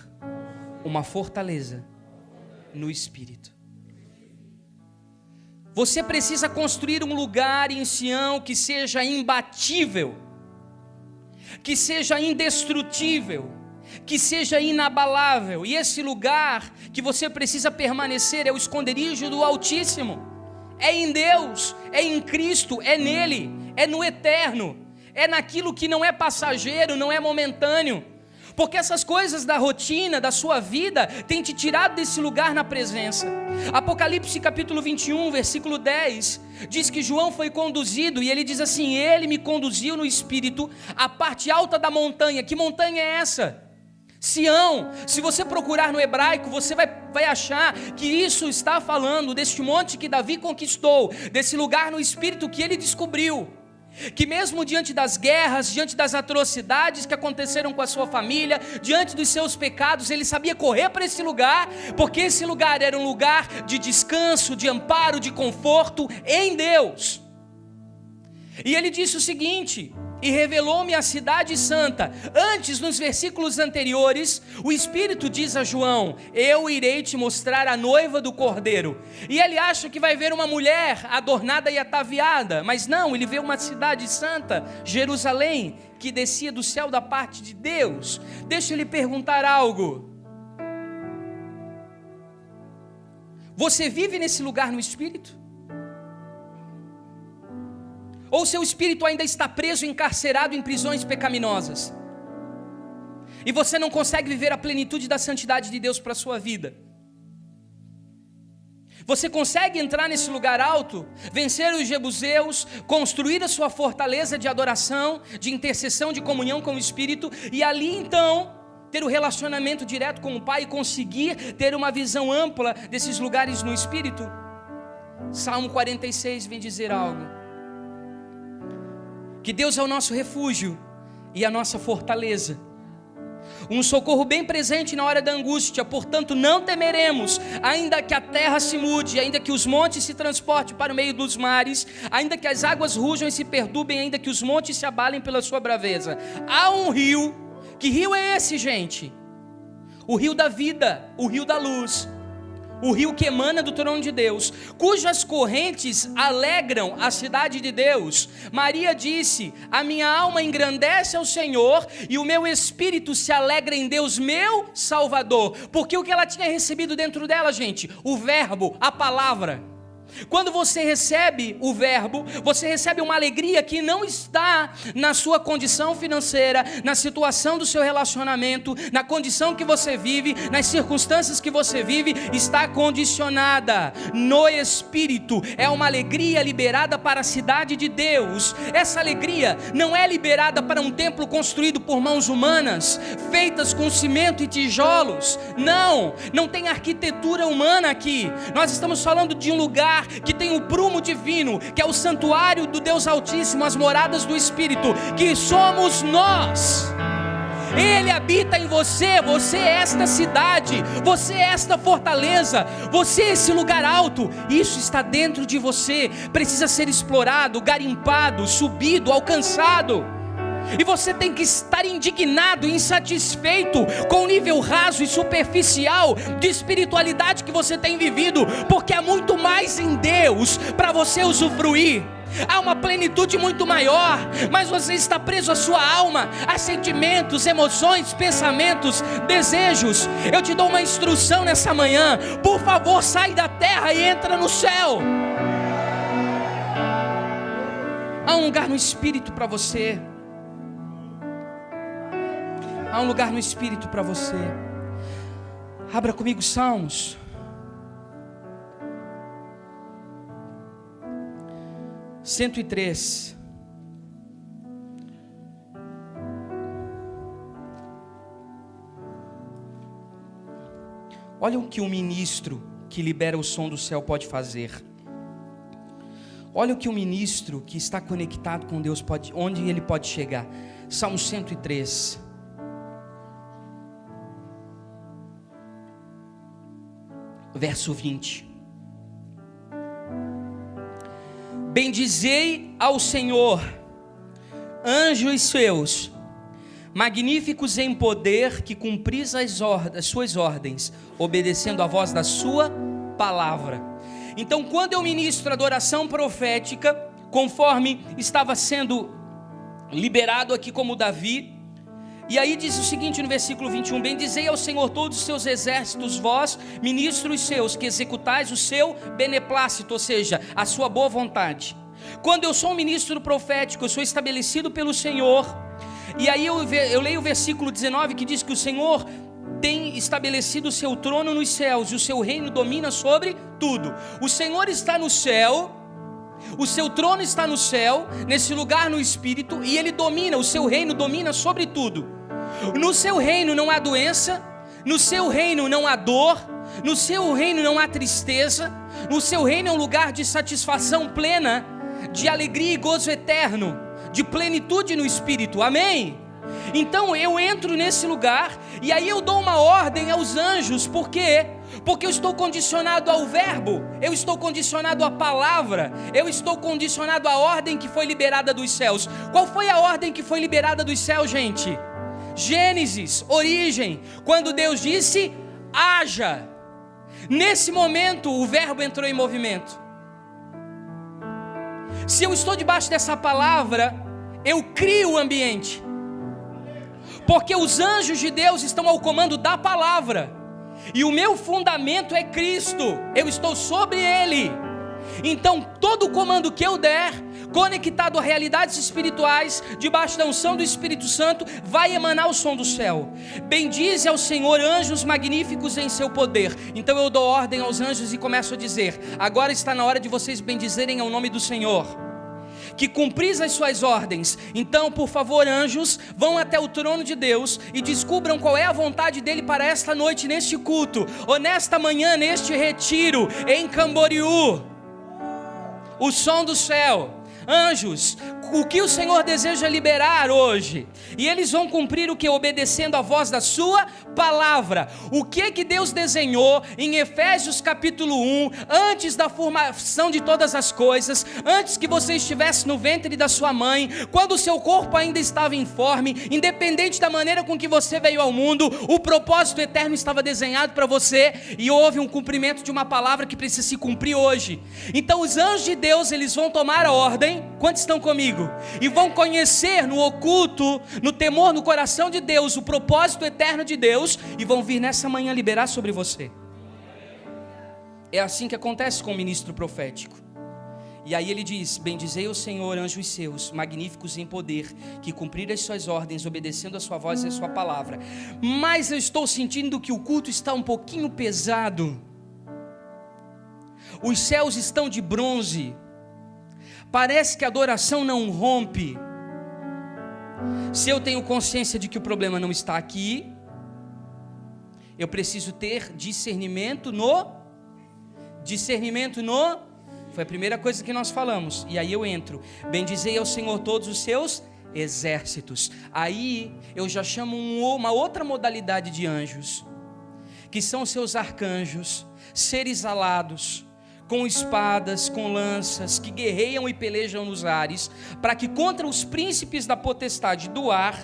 uma fortaleza no Espírito. Você precisa construir um lugar em Sião que seja imbatível, que seja indestrutível, que seja inabalável. E esse lugar que você precisa permanecer é o esconderijo do Altíssimo. É em Deus, é em Cristo, é nele, é no eterno, é naquilo que não é passageiro, não é momentâneo. Porque essas coisas da rotina, da sua vida, têm te tirado desse lugar na presença. Apocalipse capítulo 21, versículo 10, diz que João foi conduzido, e ele diz assim: ele me conduziu no Espírito à parte alta da montanha. Que montanha é essa? Sião. Se você procurar no hebraico, você vai achar que isso está falando deste monte que Davi conquistou, desse lugar no Espírito que ele descobriu. Que mesmo diante das guerras, diante das atrocidades que aconteceram com a sua família, diante dos seus pecados, ele sabia correr para esse lugar, porque esse lugar era um lugar de descanso, de amparo, de conforto em Deus. E ele disse o seguinte: e revelou-me a cidade santa. Antes, nos versículos anteriores, o Espírito diz a João: eu irei te mostrar a noiva do Cordeiro. E ele acha que vai ver uma mulher adornada e ataviada, mas não, ele vê uma cidade santa, Jerusalém, que descia do céu da parte de Deus. Deixa eu lhe perguntar algo: você vive nesse lugar no Espírito? Ou seu espírito ainda está preso, encarcerado em prisões pecaminosas, e você não consegue viver a plenitude da santidade de Deus para a sua vida? Você consegue entrar nesse lugar alto, vencer os jebuseus, construir a sua fortaleza de adoração, de intercessão, de comunhão com o Espírito, e ali então ter o relacionamento direto com o Pai e conseguir ter uma visão ampla desses lugares no Espírito? Salmo 46 vem dizer algo: que Deus é o nosso refúgio e a nossa fortaleza, um socorro bem presente na hora da angústia. Portanto não temeremos, ainda que a terra se mude, ainda que os montes se transportem para o meio dos mares, ainda que as águas rujam e se perturbem, ainda que os montes se abalem pela sua braveza. Há um rio. Que rio é esse, gente? O rio da vida, o rio da luz, o rio que emana do trono de Deus, cujas correntes alegram a cidade de Deus. Maria disse: a minha alma engrandece ao Senhor, e o meu espírito se alegra em Deus, meu Salvador. Porque o que ela tinha recebido dentro dela, gente? O verbo, a palavra. Quando você recebe o verbo, você recebe uma alegria que não está na sua condição financeira, na situação do seu relacionamento, na condição que você vive, nas circunstâncias que você vive, está condicionada no Espírito. É uma alegria liberada para a cidade de Deus. Essa alegria não é liberada para um templo construído por mãos humanas, feitas com cimento e tijolos. Não tem arquitetura humana aqui. Nós estamos falando de um lugar que tem o prumo divino, que é o santuário do Deus Altíssimo, as moradas do Espírito, que somos nós. Ele habita em você, você é esta cidade, você é esta fortaleza, você é esse lugar alto. Isso está dentro de você, precisa ser explorado, garimpado, subido, alcançado. E você tem que estar indignado, insatisfeito com o nível raso e superficial de espiritualidade que você tem vivido, porque há muito mais em Deus para você usufruir. Há uma plenitude muito maior, mas você está preso à sua alma, a sentimentos, emoções, pensamentos, desejos. Eu te dou uma instrução nessa manhã: por favor, sai da terra e entra no céu. um lugar no Espírito para você. Há um lugar no Espírito para você. Abra comigo Salmos 103. Olha o que um ministro que libera o som do céu pode fazer. Olha o que um ministro que está conectado com Deus pode, onde ele pode chegar. Salmo 103. Verso 20. Bendizei ao Senhor, anjos seus, magníficos em poder, que cumpris as suas ordens, obedecendo a voz da sua palavra. Então, quando eu ministro adoração profética, conforme estava sendo liberado aqui como Davi, e aí diz o seguinte no versículo 21, bendizei ao Senhor todos os seus exércitos, vós, ministros seus, que executais o seu beneplácito, ou seja, a sua boa vontade. Quando eu sou um ministro profético, eu sou estabelecido pelo Senhor. E aí eu leio o versículo 19 que diz que o Senhor tem estabelecido o seu trono nos céus e o seu reino domina sobre tudo. O Senhor está no céu, o seu trono está no céu, nesse lugar no Espírito, e Ele domina, o seu reino domina sobre tudo. No seu reino não há doença, no seu reino não há dor, no seu reino não há tristeza, no seu reino é um lugar de satisfação plena, de alegria e gozo eterno, de plenitude no Espírito, amém? Então eu entro nesse lugar, e aí eu dou uma ordem aos anjos, por quê? Porque eu estou condicionado ao verbo, eu estou condicionado à palavra, eu estou condicionado à ordem que foi liberada dos céus. Qual foi a ordem que foi liberada dos céus, gente? Gênesis, origem, quando Deus disse, haja. Nesse momento o verbo entrou em movimento. Se eu estou debaixo dessa palavra, eu crio o ambiente, porque os anjos de Deus estão ao comando da palavra, e o meu fundamento é Cristo, eu estou sobre Ele. Então todo o comando que eu der, conectado a realidades espirituais, debaixo da unção do Espírito Santo, vai emanar o som do céu. Bendize ao Senhor anjos magníficos em seu poder. Então eu dou ordem aos anjos e começo a dizer, agora está na hora de vocês bendizerem ao nome do Senhor, que cumpris as suas ordens. Então, por favor, anjos, vão até o trono de Deus e descubram qual é a vontade dele para esta noite, neste culto, ou nesta manhã, neste retiro, em Camboriú. O som do céu. Anjos, o que o Senhor deseja liberar hoje? E eles vão cumprir o que? Obedecendo a voz da sua palavra. O que Deus desenhou em Efésios capítulo 1, antes da formação de todas as coisas, antes que você estivesse no ventre da sua mãe, quando o seu corpo ainda estava informe, independente da maneira com que você veio ao mundo, o propósito eterno estava desenhado para você, e houve um cumprimento de uma palavra que precisa se cumprir hoje. Então os anjos de Deus, eles vão tomar a ordem. Quantos estão comigo? E vão conhecer no oculto, no temor, no coração de Deus, o propósito eterno de Deus, e vão vir nessa manhã liberar sobre você. É assim que acontece com o ministro profético. E aí ele diz, bendizei o Senhor, anjos seus, magníficos em poder, que cumpriram as suas ordens, obedecendo a sua voz e a sua palavra. Mas eu estou sentindo que o culto está um pouquinho pesado. Os céus estão de bronze. Parece que a adoração não rompe. Se eu tenho consciência de que o problema não está aqui, eu preciso ter discernimento no... Foi a primeira coisa que nós falamos. E aí eu entro. Bendizei ao Senhor todos os seus exércitos. Aí eu já chamo uma outra modalidade de anjos, que são os seus arcanjos, seres alados, com espadas, com lanças, que guerreiam e pelejam nos ares, para que contra os príncipes da potestade do ar,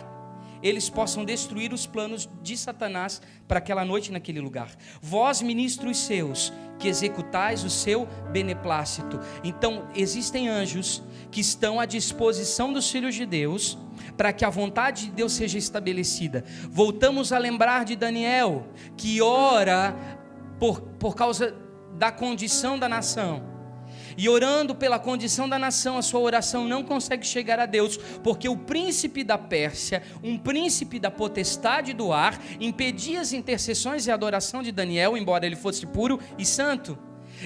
eles possam destruir os planos de Satanás para aquela noite naquele lugar. Vós, ministros seus, que executais o seu beneplácito. Então existem anjos que estão à disposição dos filhos de Deus, para que a vontade de Deus seja estabelecida. Voltamos a lembrar de Daniel, que ora por causa da condição da nação. e orando pela condição da nação, a sua oração não consegue chegar a Deus, porque o príncipe da Pérsia, um príncipe da potestade do ar, impedia as intercessões e a adoração de Daniel, embora ele fosse puro e santo.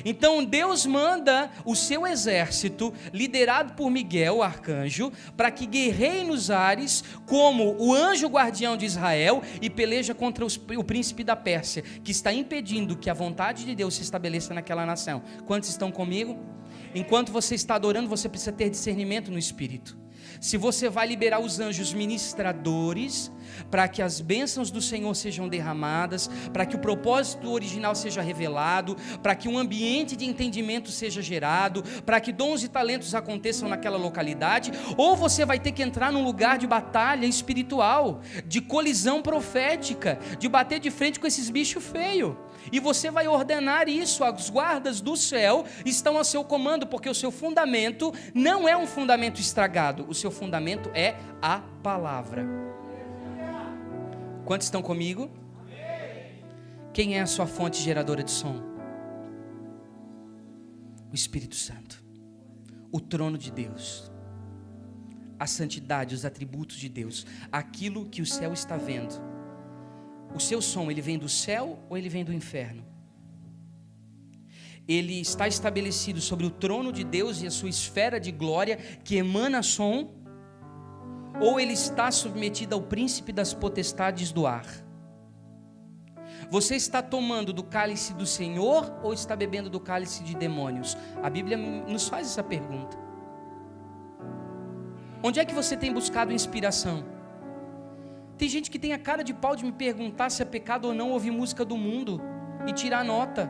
Então Deus manda o seu exército, liderado por Miguel, o arcanjo, para que guerreie nos ares como o anjo guardião de Israel e peleja contra o príncipe da Pérsia, que está impedindo que a vontade de Deus se estabeleça naquela nação. Quantos estão comigo? Enquanto você está adorando, você precisa ter discernimento no Espírito. Se você vai liberar os anjos ministradores para que as bênçãos do Senhor sejam derramadas, para que o propósito original seja revelado, para que um ambiente de entendimento seja gerado, para que dons e talentos aconteçam naquela localidade, ou você vai ter que entrar num lugar de batalha espiritual, de colisão profética, de bater de frente com esses bichos feios. E você vai ordenar isso, as guardas do céu estão a seu comando, porque o seu fundamento não é um fundamento estragado, o seu fundamento é a palavra. Quantos estão comigo? Quem é a sua fonte geradora de som? O Espírito Santo, o trono de Deus, a santidade, os atributos de Deus, aquilo que o céu está vendo. O seu som, ele vem do céu ou ele vem do inferno? Ele está estabelecido sobre o trono de Deus e a sua esfera de glória que emana som, ou ele está submetido ao príncipe das potestades do ar? Você está tomando do cálice do Senhor ou está bebendo do cálice de demônios? A Bíblia nos faz essa pergunta. Onde é que você tem buscado inspiração? Tem gente que tem a cara de pau de me perguntar se é pecado ou não ouvir música do mundo e tirar nota.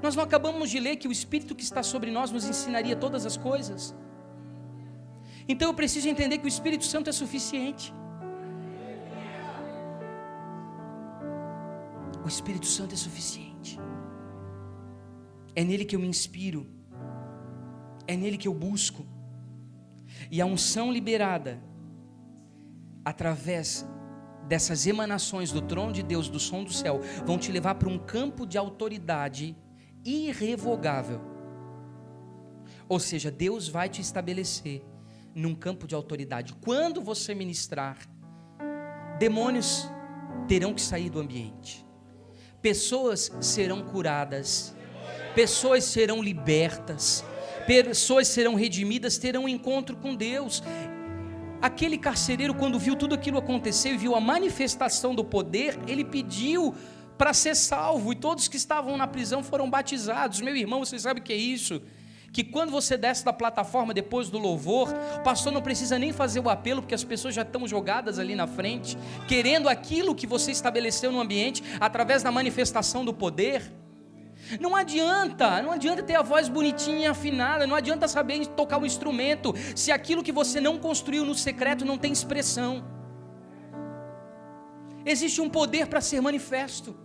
Nós não acabamos de ler que o Espírito que está sobre nós nos ensinaria todas as coisas. Então eu preciso entender que o Espírito Santo é suficiente. O Espírito Santo é suficiente. É nele que eu me inspiro. É nele que eu busco. E a unção liberada através dessas emanações do trono de Deus, do som do céu, vão te levar para um campo de autoridade irrevogável. Ou seja, Deus vai te estabelecer num campo de autoridade. Quando você ministrar, demônios terão que sair do ambiente, pessoas serão curadas, pessoas serão libertas, pessoas serão redimidas, terão um encontro com Deus. Aquele carcereiro, quando viu tudo aquilo acontecer e viu a manifestação do poder, ele pediu para ser salvo, e todos que estavam na prisão foram batizados. Meu irmão, você sabe o que é isso? Que quando você desce da plataforma depois do louvor, o pastor não precisa nem fazer o apelo, porque as pessoas já estão jogadas ali na frente, querendo aquilo que você estabeleceu no ambiente, através da manifestação do poder. Não adianta ter a voz bonitinha e afinada, não adianta saber tocar um instrumento, se aquilo que você não construiu no secreto não tem expressão. Existe um poder para ser manifesto,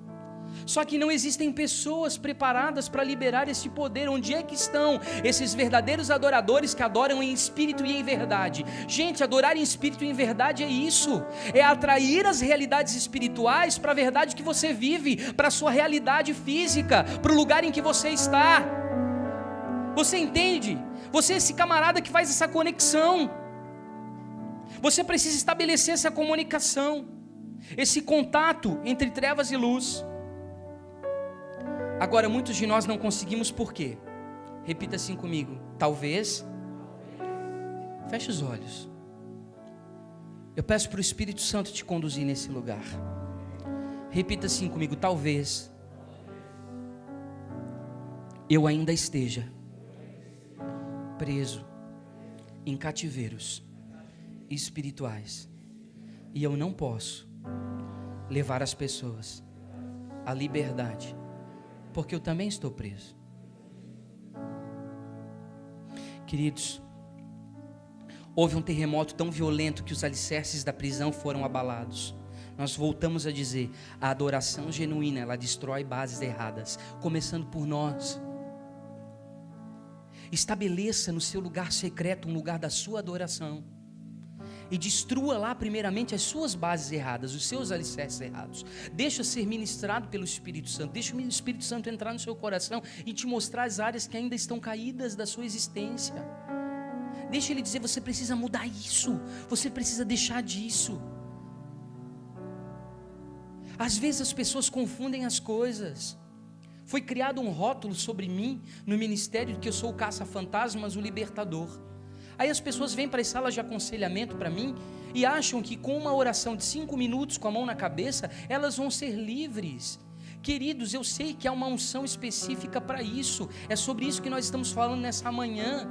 só que não existem pessoas preparadas para liberar esse poder. Onde é que estão esses verdadeiros adoradores que adoram em espírito e em verdade? Gente, adorar em espírito e em verdade é isso, é atrair as realidades espirituais para a verdade que você vive, para a sua realidade física, para o lugar em que você está. Você entende? Você é esse camarada que faz essa conexão. Você precisa estabelecer essa comunicação, esse contato entre trevas e luz. Agora, muitos de nós não conseguimos por quê? Repita assim comigo: talvez. Feche os olhos. Eu peço para o Espírito Santo te conduzir nesse lugar. Repita assim comigo: talvez eu ainda esteja preso em cativeiros espirituais, e eu não posso levar as pessoas à liberdade, porque eu também estou preso. Queridos, houve um terremoto tão violento que os alicerces da prisão foram abalados. Nós voltamos a dizer: a adoração genuína, ela destrói bases erradas, começando por nós. Estabeleça no seu lugar secreto um lugar da sua adoração. e destrua lá primeiramente as suas bases erradas, os seus alicerces errados. Deixa ser ministrado pelo Espírito Santo, deixa o Espírito Santo entrar no seu coração e te mostrar as áreas que ainda estão caídas da sua existência. Deixa ele dizer: você precisa mudar isso, você precisa deixar disso. Às vezes as pessoas confundem as coisas. Foi criado um rótulo sobre mim no ministério de que eu sou o caça-fantasmas, o libertador. Aí as pessoas vêm para as salas de aconselhamento para mim e acham que com uma oração de 5 minutos com a mão na cabeça, elas vão ser livres. Queridos, eu sei que há uma unção específica para isso. É sobre isso que nós estamos falando nessa manhã.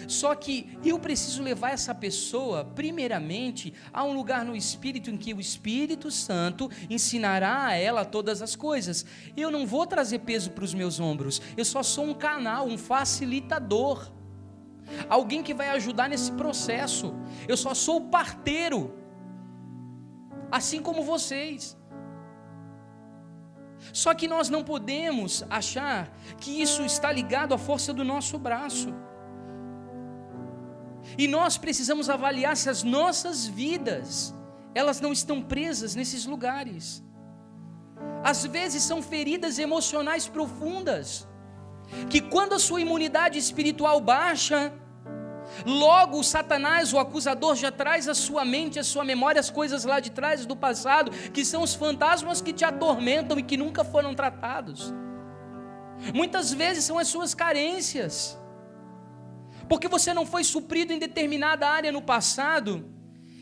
Só que eu preciso levar essa pessoa, primeiramente, a um lugar no Espírito em que o Espírito Santo ensinará a ela todas as coisas. Eu não vou trazer peso para os meus ombros, eu só sou um canal, um facilitador, alguém que vai ajudar nesse processo. Eu só sou o parteiro, assim como vocês. Só que nós não podemos achar que isso está ligado à força do nosso braço. E nós precisamos avaliar se as nossas vidas, elas não estão presas nesses lugares. Às vezes são feridas emocionais profundas, que quando a sua imunidade espiritual baixa, logo o Satanás, o acusador, já traz à sua mente, à sua memória, as coisas lá de trás do passado, que são os fantasmas que te atormentam e que nunca foram tratados. Muitas vezes são as suas carências, porque você não foi suprido em determinada área no passado,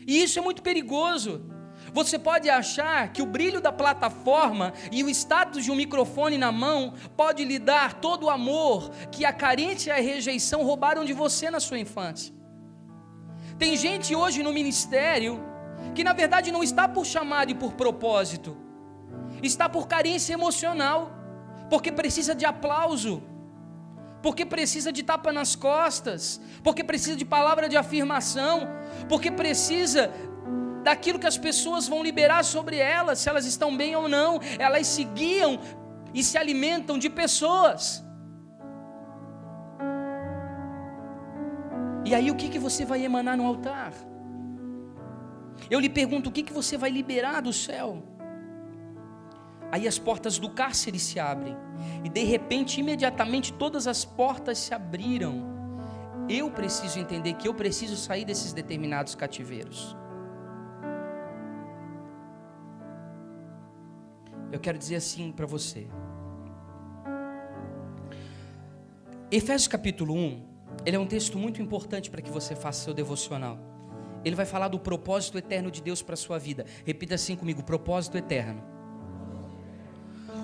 e isso é muito perigoso. Você pode achar que o brilho da plataforma e o status de um microfone na mão pode lhe dar todo o amor que a carência e a rejeição roubaram de você na sua infância. Tem gente hoje no ministério que na verdade não está por chamado e por propósito, está por carência emocional, porque precisa de aplauso, porque precisa de tapa nas costas, porque precisa de palavra de afirmação, porque precisa daquilo que as pessoas vão liberar sobre elas, se elas estão bem ou não. Elas se guiam e se alimentam de pessoas. E aí o que você vai emanar no altar? Eu lhe pergunto, o que você vai liberar do céu? Aí as portas do cárcere se abrem, e de repente, imediatamente, todas as portas se abriram. Eu preciso entender que eu preciso sair desses determinados cativeiros. Eu quero dizer assim para você. Efésios capítulo 1, ele é um texto muito importante para que você faça seu devocional. Ele vai falar do propósito eterno de Deus para a sua vida. Repita assim comigo: propósito eterno.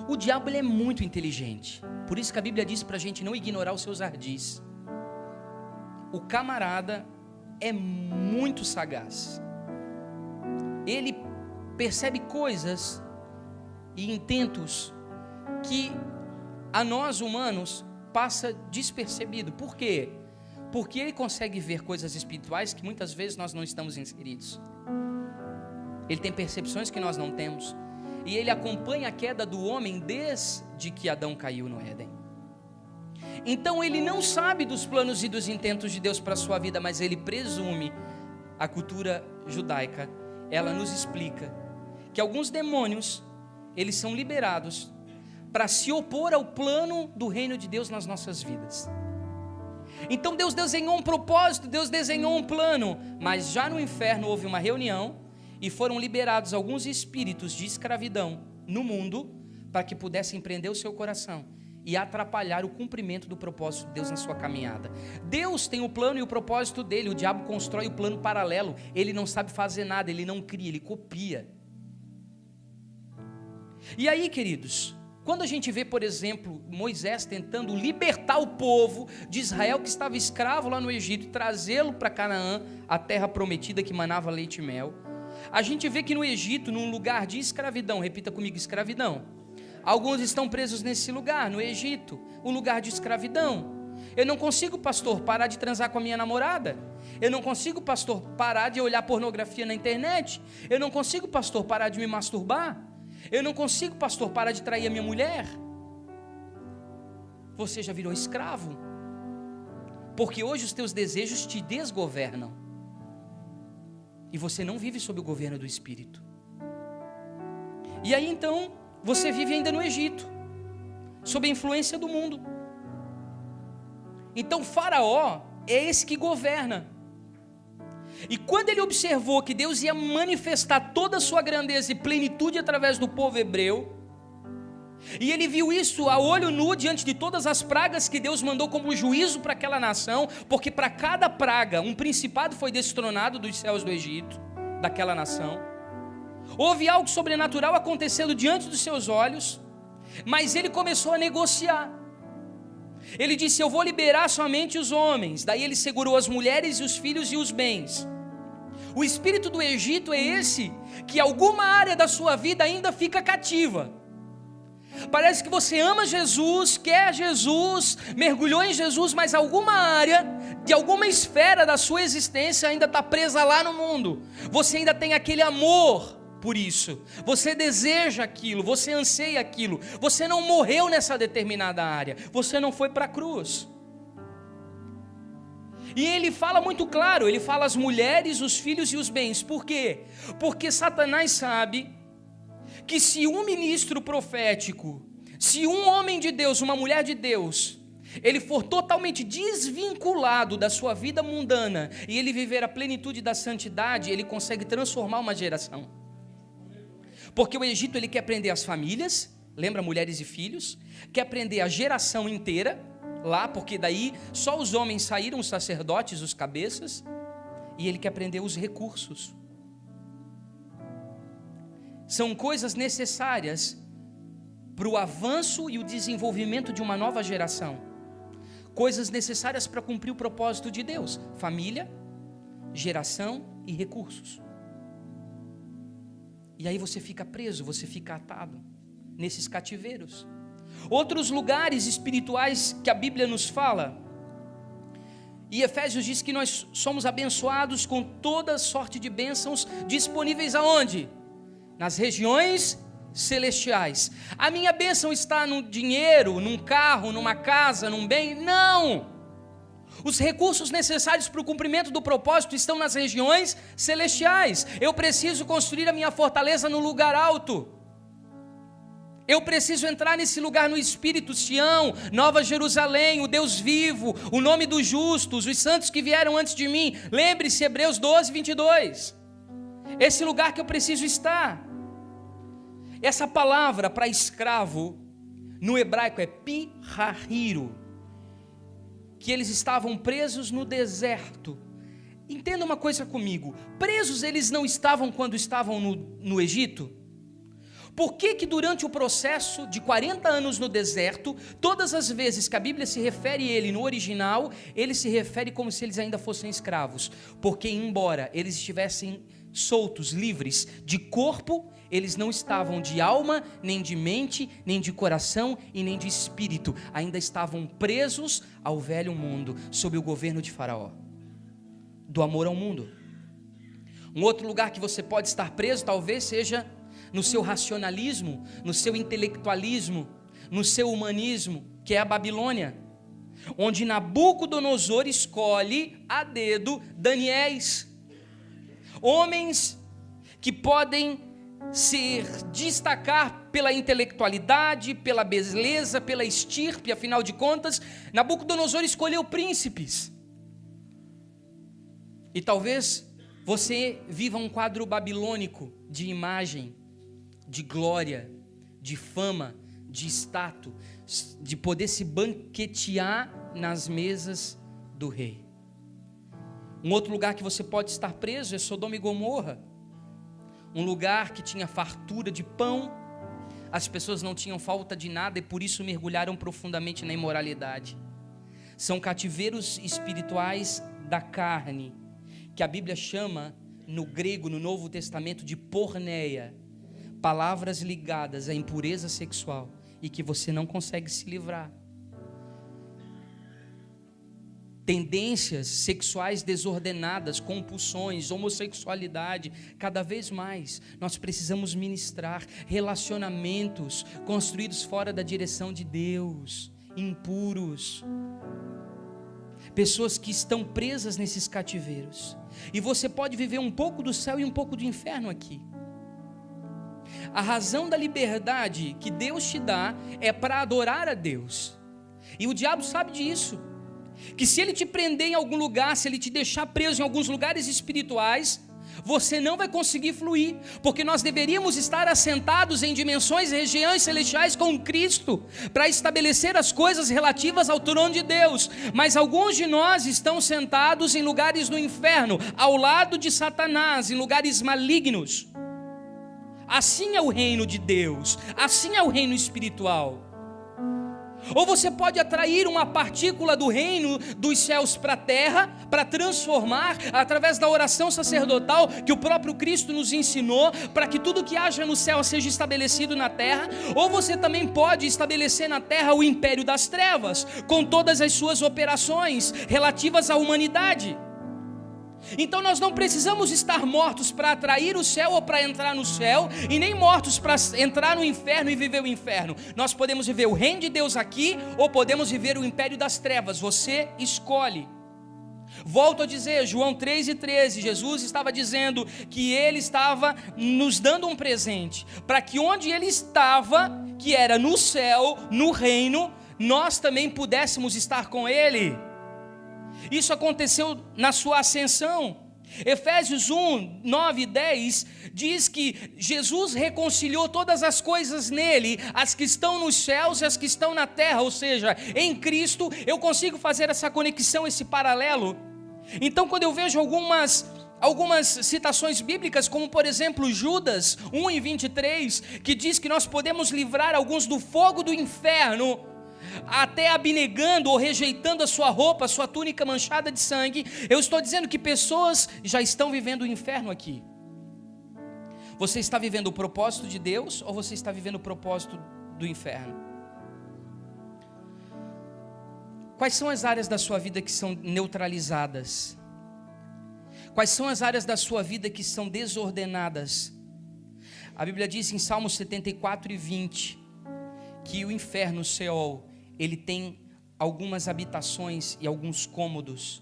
O diabo, ele é muito inteligente, por isso que a Bíblia diz para a gente não ignorar os seus ardis. O camarada é muito sagaz, ele percebe coisas e intentos que a nós humanos passa despercebido. Por quê? Porque ele consegue ver coisas espirituais que muitas vezes nós não estamos inseridos. Ele tem percepções que nós não temos. E ele acompanha a queda do homem desde que Adão caiu no Éden. Então ele não sabe dos planos e dos intentos de Deus para a sua vida, mas ele presume. A cultura judaica, ela nos explica que alguns demônios, eles são liberados para se opor ao plano do reino de Deus nas nossas vidas. Então Deus desenhou um propósito, Deus desenhou um plano, mas já no inferno houve uma reunião e foram liberados alguns espíritos de escravidão no mundo para que pudessem prender o seu coração e atrapalhar o cumprimento do propósito de Deus na sua caminhada. Deus tem o plano e o propósito dele, o diabo constrói o plano paralelo, ele não sabe fazer nada, ele não cria, ele copia. E aí, queridos, quando a gente vê, por exemplo, Moisés tentando libertar o povo de Israel que estava escravo lá no Egito e trazê-lo para Canaã, a terra prometida que manava leite e mel, a gente vê que no Egito, num lugar de escravidão, repita comigo: escravidão. Alguns estão presos nesse lugar, no Egito, um lugar de escravidão. Eu não consigo, pastor, parar de transar com a minha namorada. Eu não consigo, pastor, parar de olhar pornografia na internet. Eu não consigo, pastor, parar de me masturbar. Eu não consigo, pastor, parar de trair a minha mulher. Você já virou escravo, porque hoje os teus desejos te desgovernam. E você não vive sob o governo do Espírito. E aí então, você vive ainda no Egito, sob a influência do mundo. Então Faraó é esse que governa. E quando ele observou que Deus ia manifestar toda a sua grandeza e plenitude através do povo hebreu, e ele viu isso a olho nu diante de todas as pragas que Deus mandou como juízo para aquela nação, porque para cada praga um principado foi destronado dos céus do Egito, daquela nação. Houve algo sobrenatural acontecendo diante dos seus olhos, mas ele começou a negociar. Ele disse: eu vou liberar somente os homens. Daí ele segurou as mulheres e os filhos e os bens. O espírito do Egito é esse, que alguma área da sua vida ainda fica cativa. Parece que você ama Jesus, quer Jesus, mergulhou em Jesus, mas alguma área, de alguma esfera da sua existência ainda está presa lá no mundo. Você ainda tem aquele amor por isso, você deseja aquilo, você anseia aquilo, você não morreu nessa determinada área, você não foi para a cruz. E ele fala muito claro, ele fala as mulheres, os filhos e os bens. Por quê? Porque Satanás sabe que se um ministro profético, se um homem de Deus, uma mulher de Deus, ele for totalmente desvinculado da sua vida mundana e ele viver a plenitude da santidade, ele consegue transformar uma geração. Porque o Egito ele quer prender as famílias, lembra, mulheres e filhos, quer prender a geração inteira lá, porque daí só os homens saíram, os sacerdotes, os cabeças, e ele quer prender os recursos. São coisas necessárias para o avanço e o desenvolvimento de uma nova geração, coisas necessárias para cumprir o propósito de Deus: família, geração e recursos. E aí você fica preso, você fica atado nesses cativeiros. Outros lugares espirituais que a Bíblia nos fala, e Efésios diz que nós somos abençoados com toda sorte de bênçãos disponíveis aonde? Nas regiões celestiais. A minha bênção está no dinheiro, num carro, numa casa, num bem? Não! Os recursos necessários para o cumprimento do propósito estão nas regiões celestiais. Eu preciso construir a minha fortaleza no lugar alto. Eu preciso entrar nesse lugar no Espírito, Sião, Nova Jerusalém, o Deus vivo, o nome dos justos, os santos que vieram antes de mim. Lembre-se, Hebreus 12, 22. Esse lugar que eu preciso estar. Essa palavra para escravo, no hebraico é pirahiro, que eles estavam presos no deserto. Entenda uma coisa comigo, presos eles não estavam quando estavam no Egito? Por que durante o processo de 40 anos no deserto, todas as vezes que a Bíblia se refere a ele no original, ele se refere como se eles ainda fossem escravos? Porque embora eles estivessem soltos, livres de corpo, eles não estavam de alma, nem de mente, nem de coração e nem de espírito. Ainda estavam presos ao velho mundo, sob o governo de Faraó, do amor ao mundo. Um outro lugar que você pode estar preso talvez seja no seu racionalismo, no seu intelectualismo, no seu humanismo, que é a Babilônia, onde Nabucodonosor escolhe a dedo Daniéis, homens que podem se destacar pela intelectualidade, pela beleza, pela estirpe. Afinal de contas, Nabucodonosor escolheu príncipes. E talvez você viva um quadro babilônico de imagem, de glória, de fama, de status, de poder se banquetear nas mesas do rei. Um outro lugar que você pode estar preso é Sodoma e Gomorra, um lugar que tinha fartura de pão, as pessoas não tinham falta de nada e por isso mergulharam profundamente na imoralidade. São cativeiros espirituais da carne, que a Bíblia chama no grego, no Novo Testamento, de porneia, palavras ligadas à impureza sexual e que você não consegue se livrar. Tendências sexuais desordenadas, compulsões, homossexualidade, cada vez mais nós precisamos ministrar relacionamentos construídos fora da direção de Deus, impuros. pessoas que estão presas nesses cativeiros. E você pode viver um pouco do céu e um pouco do inferno aqui. A razão da liberdade que Deus te dá é para adorar a Deus. E o diabo sabe disso. Que se ele te prender em algum lugar, se ele te deixar preso em alguns lugares espirituais, você não vai conseguir fluir, porque nós deveríamos estar assentados em dimensões e regiões celestiais com Cristo, para estabelecer as coisas relativas ao trono de Deus, mas alguns de nós estão sentados em lugares do inferno, ao lado de Satanás, em lugares malignos. Assim é o reino de Deus, assim é o reino espiritual. Ou você pode atrair uma partícula do reino dos céus para a terra, para transformar através da oração sacerdotal que o próprio Cristo nos ensinou, para que tudo que haja no céu seja estabelecido na terra. Ou você também pode estabelecer na terra o império das trevas, com todas as suas operações relativas à humanidade. Então nós não precisamos estar mortos para atrair o céu ou para entrar no céu, e nem mortos para entrar no inferno e viver o inferno. Nós podemos viver o reino de Deus aqui, ou podemos viver o império das trevas. Você escolhe. Volto a dizer, João 3,13, Jesus estava dizendo que Ele estava nos dando um presente, para que onde Ele estava, que era no céu, no reino, nós também pudéssemos estar com Ele. Isso aconteceu na sua ascensão. Efésios 1, 9 e 10 diz que Jesus reconciliou todas as coisas nele, as que estão nos céus e as que estão na terra, ou seja, em Cristo. Eu consigo fazer essa conexão, esse paralelo. Então quando eu vejo algumas citações bíblicas, como por exemplo Judas 1 e 23, que diz que nós podemos livrar alguns do fogo do inferno, até abnegando ou rejeitando a sua roupa, a sua túnica manchada de sangue. Eu estou dizendo que pessoas já estão vivendo o inferno aqui. Você está vivendo o propósito de Deus, ou você está vivendo o propósito do inferno? Quais são as áreas da sua vida que são neutralizadas? Quais são as áreas da sua vida que são desordenadas? A Bíblia diz em Salmos 74 e 20 que o inferno, o Seol, ele tem algumas habitações e alguns cômodos.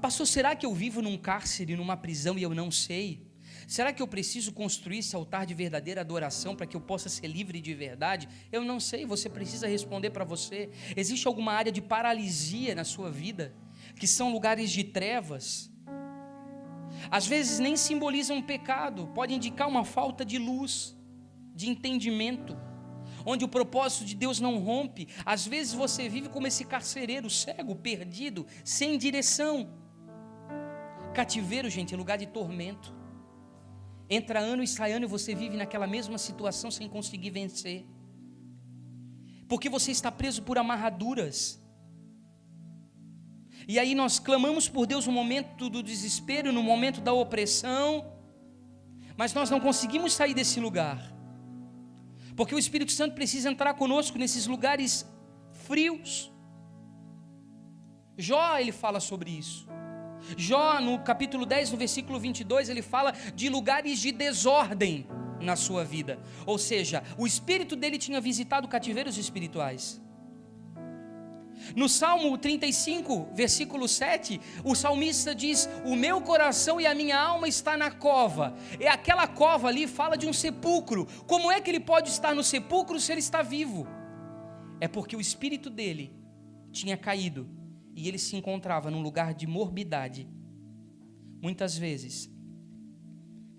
Pastor, será que eu vivo num cárcere, numa prisão e eu não sei? Será que eu preciso construir esse altar de verdadeira adoração para que eu possa ser livre de verdade? Eu não sei, você precisa responder para você. Existe alguma área de paralisia na sua vida, que são lugares de trevas? Às vezes nem simbolizam um pecado, pode indicar uma falta de luz, de entendimento, onde o propósito de Deus não rompe. Às vezes você vive como esse carcereiro cego, perdido, sem direção. Cativeiro, gente, é lugar de tormento. Entra ano e sai ano e você vive naquela mesma situação sem conseguir vencer, porque você está preso por amarraduras. E aí nós clamamos por Deus no momento do desespero, no momento da opressão, mas nós não conseguimos sair desse lugar, porque o Espírito Santo precisa entrar conosco nesses lugares frios. Jó, ele fala sobre isso. Jó, no capítulo 10, no versículo 22, ele fala de lugares de desordem na sua vida. Ou seja, o espírito dele tinha visitado cativeiros espirituais. No Salmo 35, versículo 7, o salmista diz: o meu coração e a minha alma está na cova. E aquela cova ali fala de um sepulcro. Como é que ele pode estar no sepulcro se ele está vivo? É porque o espírito dele tinha caído e ele se encontrava num lugar de morbidade, muitas vezes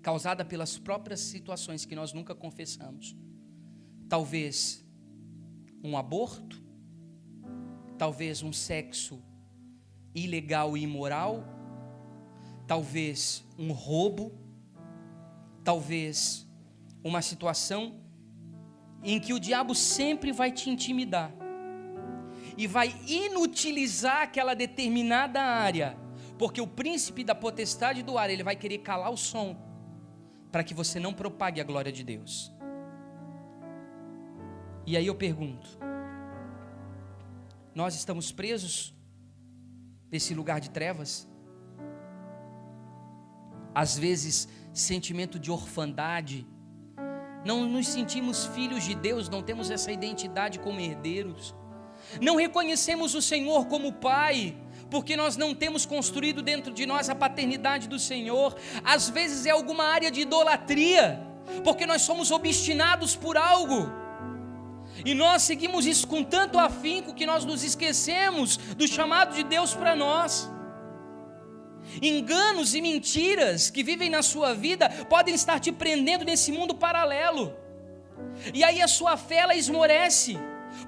causada pelas próprias situações que nós nunca confessamos. Talvez um aborto, talvez um sexo ilegal e imoral, talvez um roubo, talvez uma situação em que o diabo sempre vai te intimidar e vai inutilizar aquela determinada área, porque o príncipe da potestade do ar, ele vai querer calar o som, para que você não propague a glória de Deus. E aí eu pergunto, nós estamos presos nesse lugar de trevas? Às vezes, sentimento de orfandade, não nos sentimos filhos de Deus, não temos essa identidade como herdeiros. Não reconhecemos o Senhor como Pai, porque nós não temos construído dentro de nós a paternidade do Senhor. Às vezes é alguma área de idolatria, porque nós somos obstinados por algo, e nós seguimos isso com tanto afinco que nós nos esquecemos do chamado de Deus para nós. Enganos e mentiras que vivem na sua vida podem estar te prendendo nesse mundo paralelo, e aí a sua fé ela esmorece,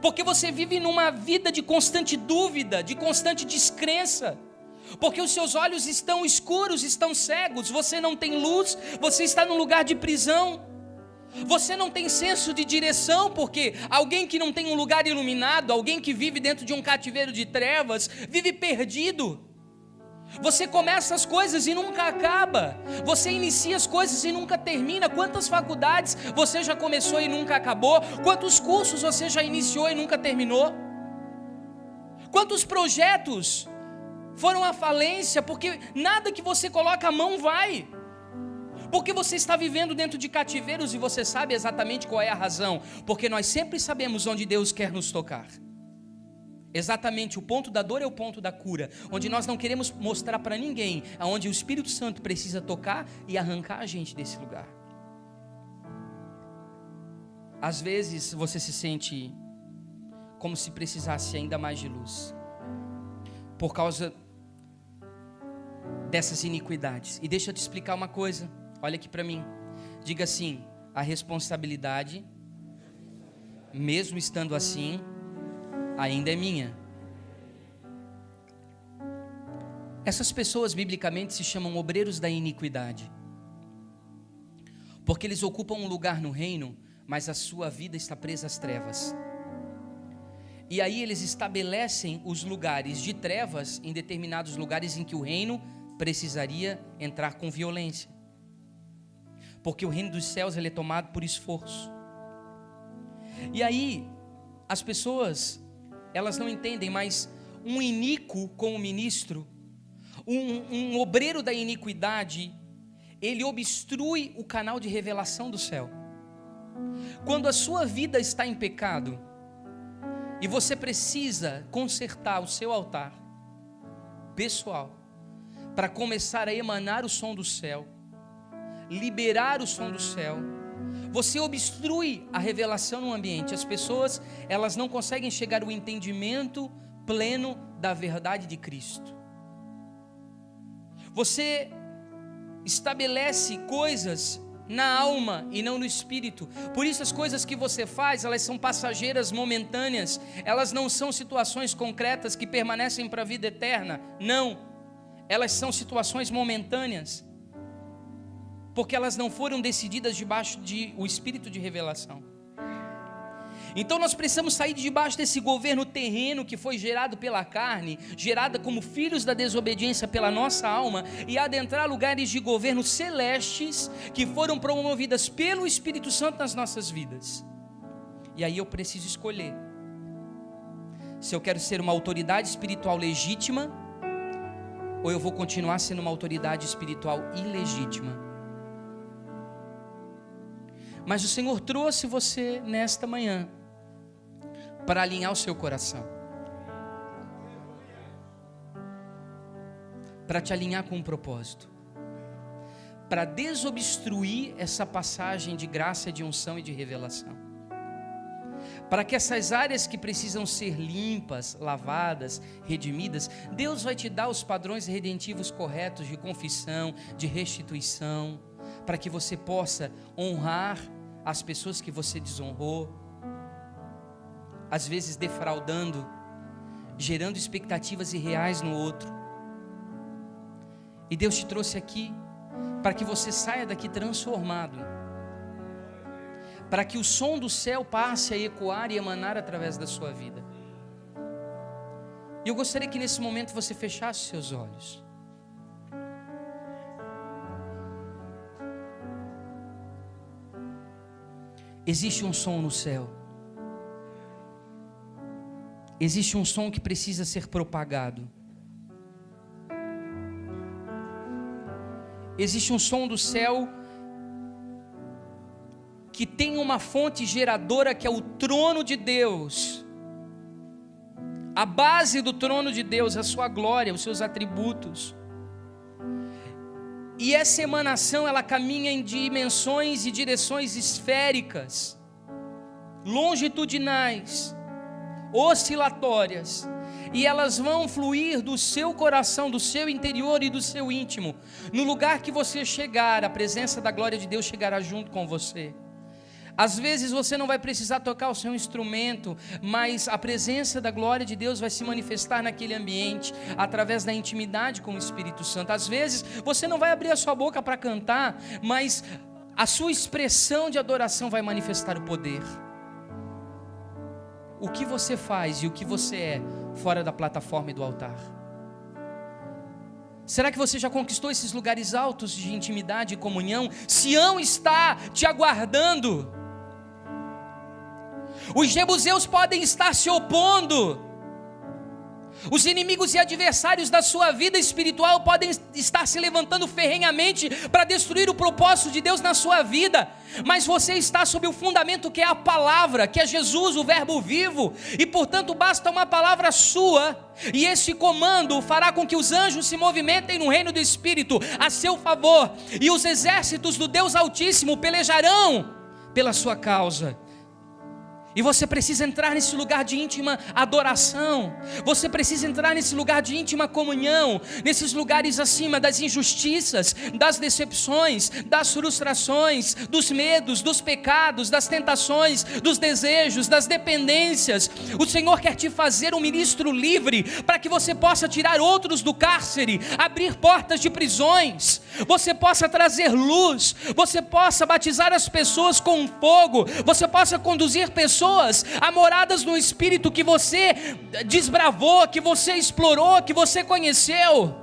porque você vive numa vida de constante dúvida, de constante descrença, porque os seus olhos estão escuros, estão cegos, você não tem luz, você está num lugar de prisão, você não tem senso de direção, porque alguém que não tem um lugar iluminado, alguém que vive dentro de um cativeiro de trevas, vive perdido. Você começa as coisas e nunca acaba, você inicia as coisas e nunca termina. Quantas faculdades você já começou e nunca acabou? Quantos cursos você já iniciou e nunca terminou? Quantos projetos foram à falência, porque nada que você coloca a mão vai, porque você está vivendo dentro de cativeiros, e você sabe exatamente qual é a razão, porque nós sempre sabemos onde Deus quer nos tocar. Exatamente, o ponto da dor é o ponto da cura, onde nós não queremos mostrar para ninguém, aonde o Espírito Santo precisa tocar e arrancar a gente desse lugar. Às vezes você se sente como se precisasse ainda mais de luz, por causa dessas iniquidades. E deixa eu te explicar uma coisa, olha aqui para mim, diga assim: a responsabilidade, mesmo estando assim, ainda é minha. Essas pessoas biblicamente se chamam obreiros da iniquidade, porque eles ocupam um lugar no reino, mas a sua vida está presa às trevas. E aí eles estabelecem os lugares de trevas em determinados lugares em que o reino precisaria entrar com violência, porque o reino dos céus ele é tomado por esforço. E aí as pessoas, elas não entendem, mas um iníquo como ministro, um obreiro da iniquidade, ele obstrui o canal de revelação do céu. Quando a sua vida está em pecado, e você precisa consertar o seu altar pessoal, para começar a emanar o som do céu, liberar o som do céu, você obstrui a revelação no ambiente. As pessoas, elas não conseguem chegar ao entendimento pleno da verdade de Cristo. Você estabelece coisas na alma e não no espírito. Por isso as coisas que você faz, elas são passageiras, momentâneas. Elas não são situações concretas que permanecem para a vida eterna. Não, elas são situações momentâneas, porque elas não foram decididas debaixo de o espírito de revelação. Então nós precisamos sair de debaixo desse governo terreno que foi gerado pela carne, gerada como filhos da desobediência pela nossa alma, e adentrar lugares de governo celestes que foram promovidas pelo Espírito Santo nas nossas vidas. E aí eu preciso escolher se eu quero ser uma autoridade espiritual legítima, ou eu vou continuar sendo uma autoridade espiritual ilegítima. Mas o Senhor trouxe você nesta manhã para alinhar o seu coração, para te alinhar com um propósito, para desobstruir essa passagem de graça, de unção e de revelação, para que essas áreas que precisam ser limpas, lavadas, redimidas, Deus vai te dar os padrões redentivos corretos de confissão, de restituição, para que você possa honrar as pessoas que você desonrou, às vezes defraudando, gerando expectativas irreais no outro. E Deus te trouxe aqui para que você saia daqui transformado, para que o som do céu passe a ecoar e emanar através da sua vida. E eu gostaria que nesse momento você fechasse os seus olhos. Existe um som no céu. Existe um som que precisa ser propagado. Existe um som do céu que tem uma fonte geradora, que é o trono de Deus. A base do trono de Deus, a sua glória, os seus atributos. E essa emanação, ela caminha em dimensões e direções esféricas, longitudinais, oscilatórias, e elas vão fluir do seu coração, do seu interior e do seu íntimo. No lugar que você chegar, a presença da glória de Deus chegará junto com você. Às vezes você não vai precisar tocar o seu instrumento, mas a presença da glória de Deus vai se manifestar naquele ambiente, através da intimidade com o Espírito Santo. Às vezes você não vai abrir a sua boca para cantar, mas a sua expressão de adoração vai manifestar o poder. O que você faz e o que você é fora da plataforma e do altar? Será que você já conquistou esses lugares altos de intimidade e comunhão? Sião está te aguardando. Os jebuseus podem estar se opondo. Os inimigos e adversários da sua vida espiritual podem estar se levantando ferrenhamente para destruir o propósito de Deus na sua vida. Mas você está sob o fundamento que é a palavra, que é Jesus, o verbo vivo. E portanto basta uma palavra sua, e esse comando fará com que os anjos se movimentem no reino do Espírito a seu favor. E os exércitos do Deus Altíssimo pelejarão pela sua causa. E você precisa entrar nesse lugar de íntima adoração. Você precisa entrar nesse lugar de íntima comunhão. Nesses lugares acima das injustiças, das decepções, das frustrações, dos medos, dos pecados, das tentações, dos desejos, das dependências. O Senhor quer te fazer um ministro livre, para que você possa tirar outros do cárcere, abrir portas de prisões, você possa trazer luz, você possa batizar as pessoas com fogo, você possa conduzir pessoas a moradas no Espírito que você desbravou, que você explorou, que você conheceu.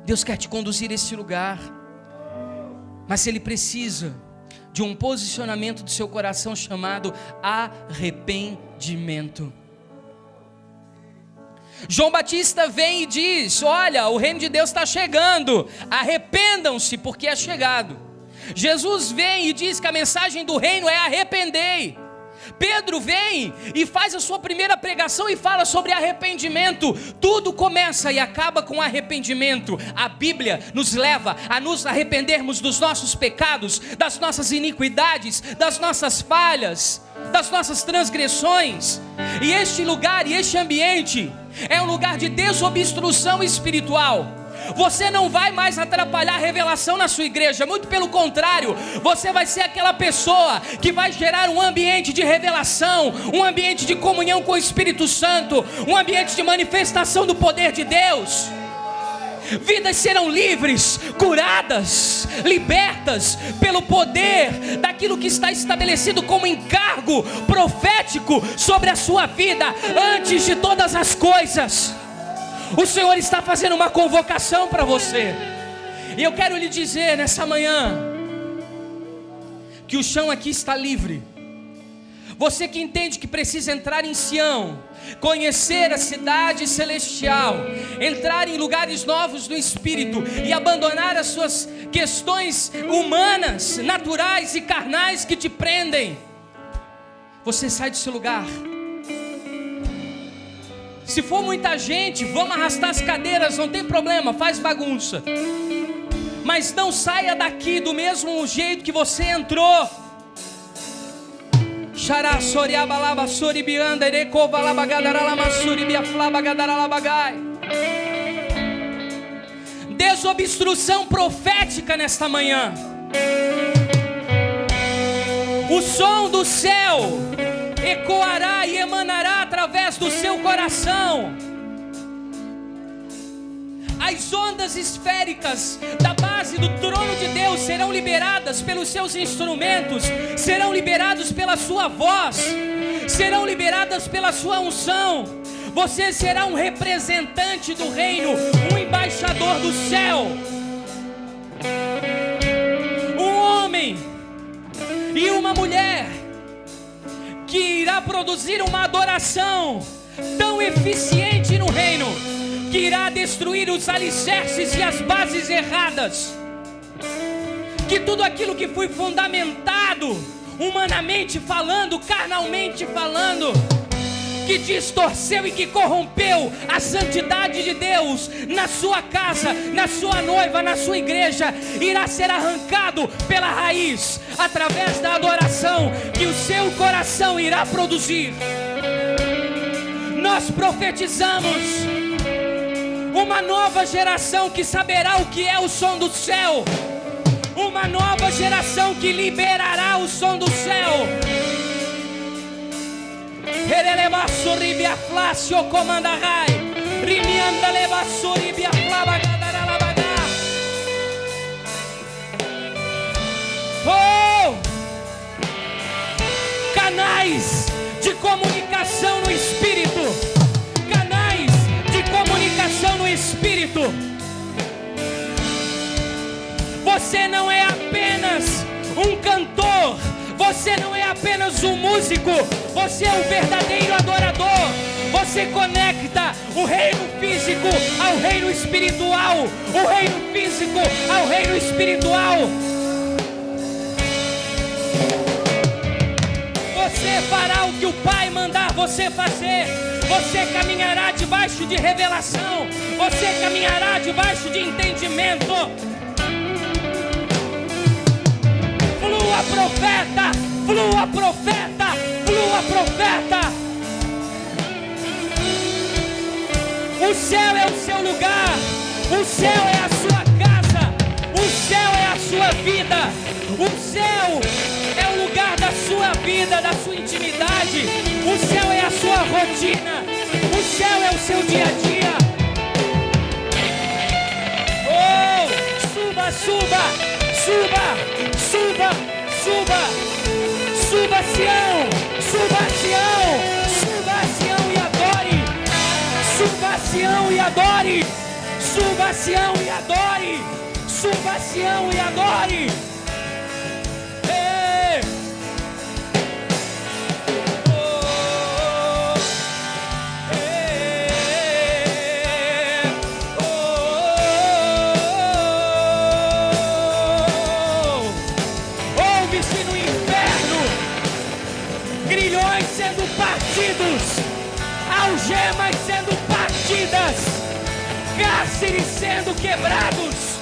Deus quer te conduzir a esse lugar, mas Ele precisa de um posicionamento do seu coração chamado arrependimento. João Batista vem e diz: olha, o reino de Deus está chegando, arrependam-se porque é chegado. Jesus vem e diz que a mensagem do reino é arrependei. Pedro vem e faz a sua primeira pregação e fala sobre arrependimento. Tudo começa e acaba com arrependimento. A Bíblia nos leva a nos arrependermos dos nossos pecados, das nossas iniquidades, das nossas falhas, das nossas transgressões. E este lugar e este ambiente é um lugar de desobstrução espiritual. Você não vai mais atrapalhar a revelação na sua igreja, muito pelo contrário, você vai ser aquela pessoa que vai gerar um ambiente de revelação, um ambiente de comunhão com o Espírito Santo, um ambiente de manifestação do poder de Deus. Vidas serão livres, curadas, libertas pelo poder daquilo que está estabelecido como encargo profético sobre a sua vida antes de todas as coisas. O Senhor está fazendo uma convocação para você, e eu quero lhe dizer nessa manhã que o chão aqui está livre. Você que entende que precisa entrar em Sião, conhecer a cidade celestial, entrar em lugares novos do Espírito e abandonar as suas questões humanas, naturais e carnais que te prendem, você sai desse lugar. Se for muita gente, vamos arrastar as cadeiras, não tem problema, faz bagunça. Mas não saia daqui do mesmo jeito que você entrou. Desobstrução profética nesta manhã. O som do céu ecoará e emanará através do seu coração. As ondas esféricas da base do trono de Deus serão liberadas pelos seus instrumentos, serão liberados pela sua voz, serão liberadas pela sua unção. Você será um representante do reino, um embaixador do céu. Um homem e uma mulher que irá produzir uma adoração tão eficiente no reino, que irá destruir os alicerces e as bases erradas, que tudo aquilo que foi fundamentado, humanamente falando, carnalmente falando, que distorceu e que corrompeu a santidade de Deus na sua casa, na sua noiva, na sua igreja, irá ser arrancado pela raiz, através da adoração que o seu coração irá produzir. Nós profetizamos uma nova geração que saberá o que é o som do céu, uma nova geração que liberará o som do céu. Oh! Canais de comunicação no Espírito, canais de comunicação no Espírito. Você não é apenas um cantor, você não é apenas um músico, você é o verdadeiro adorador. Você conecta o reino físico ao reino espiritual, o reino físico ao reino espiritual. Você fará o que o Pai mandar você fazer. Você caminhará debaixo de revelação, você caminhará debaixo de entendimento. Flua profeta, flua profeta, flua profeta. O céu é o seu lugar, o céu é a sua casa, o céu é a sua vida, o céu é o lugar da sua vida, da sua intimidade, o céu é a sua rotina, o céu é o seu dia a dia. Oh, suba, suba, suba, suba, suba, suba Sião, suba Sião, suba Sião e adore, suba Sião e adore, suba Sião e adore, suba Sião e adore. Algemas sendo partidas, cárceres sendo quebrados,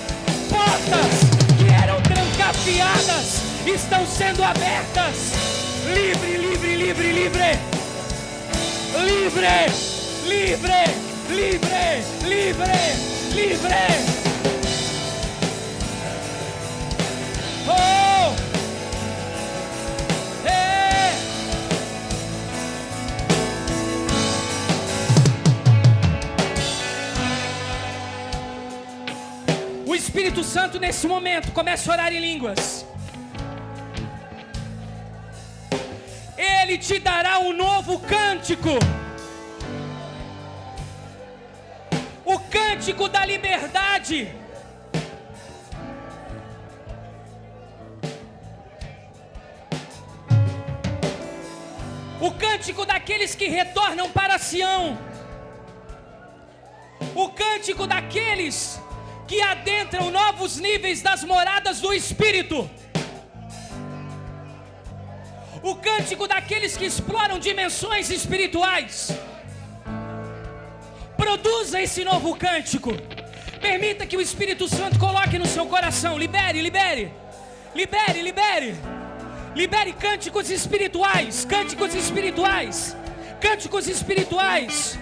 portas que eram trancafiadas estão sendo abertas. Livre, livre, livre, livre, livre, livre, livre, livre, livre. Oh! O Espírito Santo nesse momento começa a orar em línguas. Ele te dará um novo cântico. O cântico da liberdade. O cântico daqueles que retornam para Sião. O cântico daqueles que adentram novos níveis das moradas do Espírito. O cântico daqueles que exploram dimensões espirituais. Produza esse novo cântico. Permita que o Espírito Santo coloque no seu coração. Libere, libere, libere, libere. Libere cânticos espirituais, cânticos espirituais, cânticos espirituais.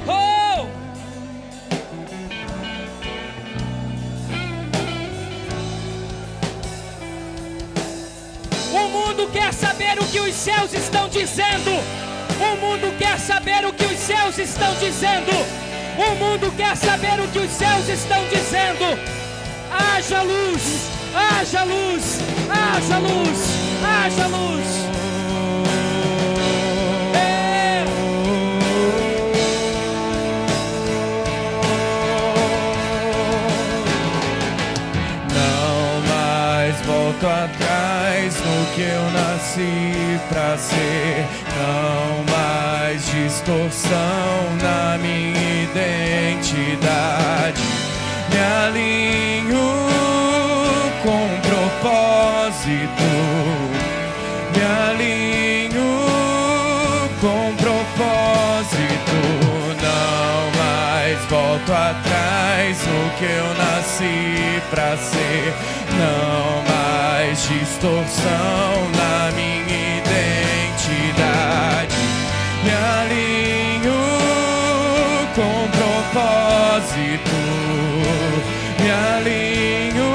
Oh! O mundo quer saber o que os céus estão dizendo. O mundo quer saber o que os céus estão dizendo. O mundo quer saber o que os céus estão dizendo. Haja luz, haja luz, haja luz, haja luz. Volto atrás no que eu nasci pra ser. Não mais distorção na minha identidade. Me alinho com propósito. Me alinho propósito. Não mais volto atrás no que eu nasci pra ser. Não mais distorção na minha identidade. Me alinho com propósito. Me alinho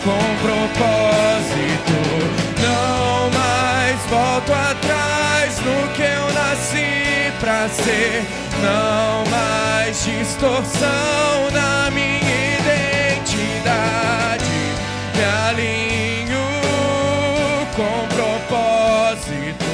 com propósito. Não mais volto atrás no que eu nasci pra ser. Não mais distorção na minha identidade. Me alinho com propósito.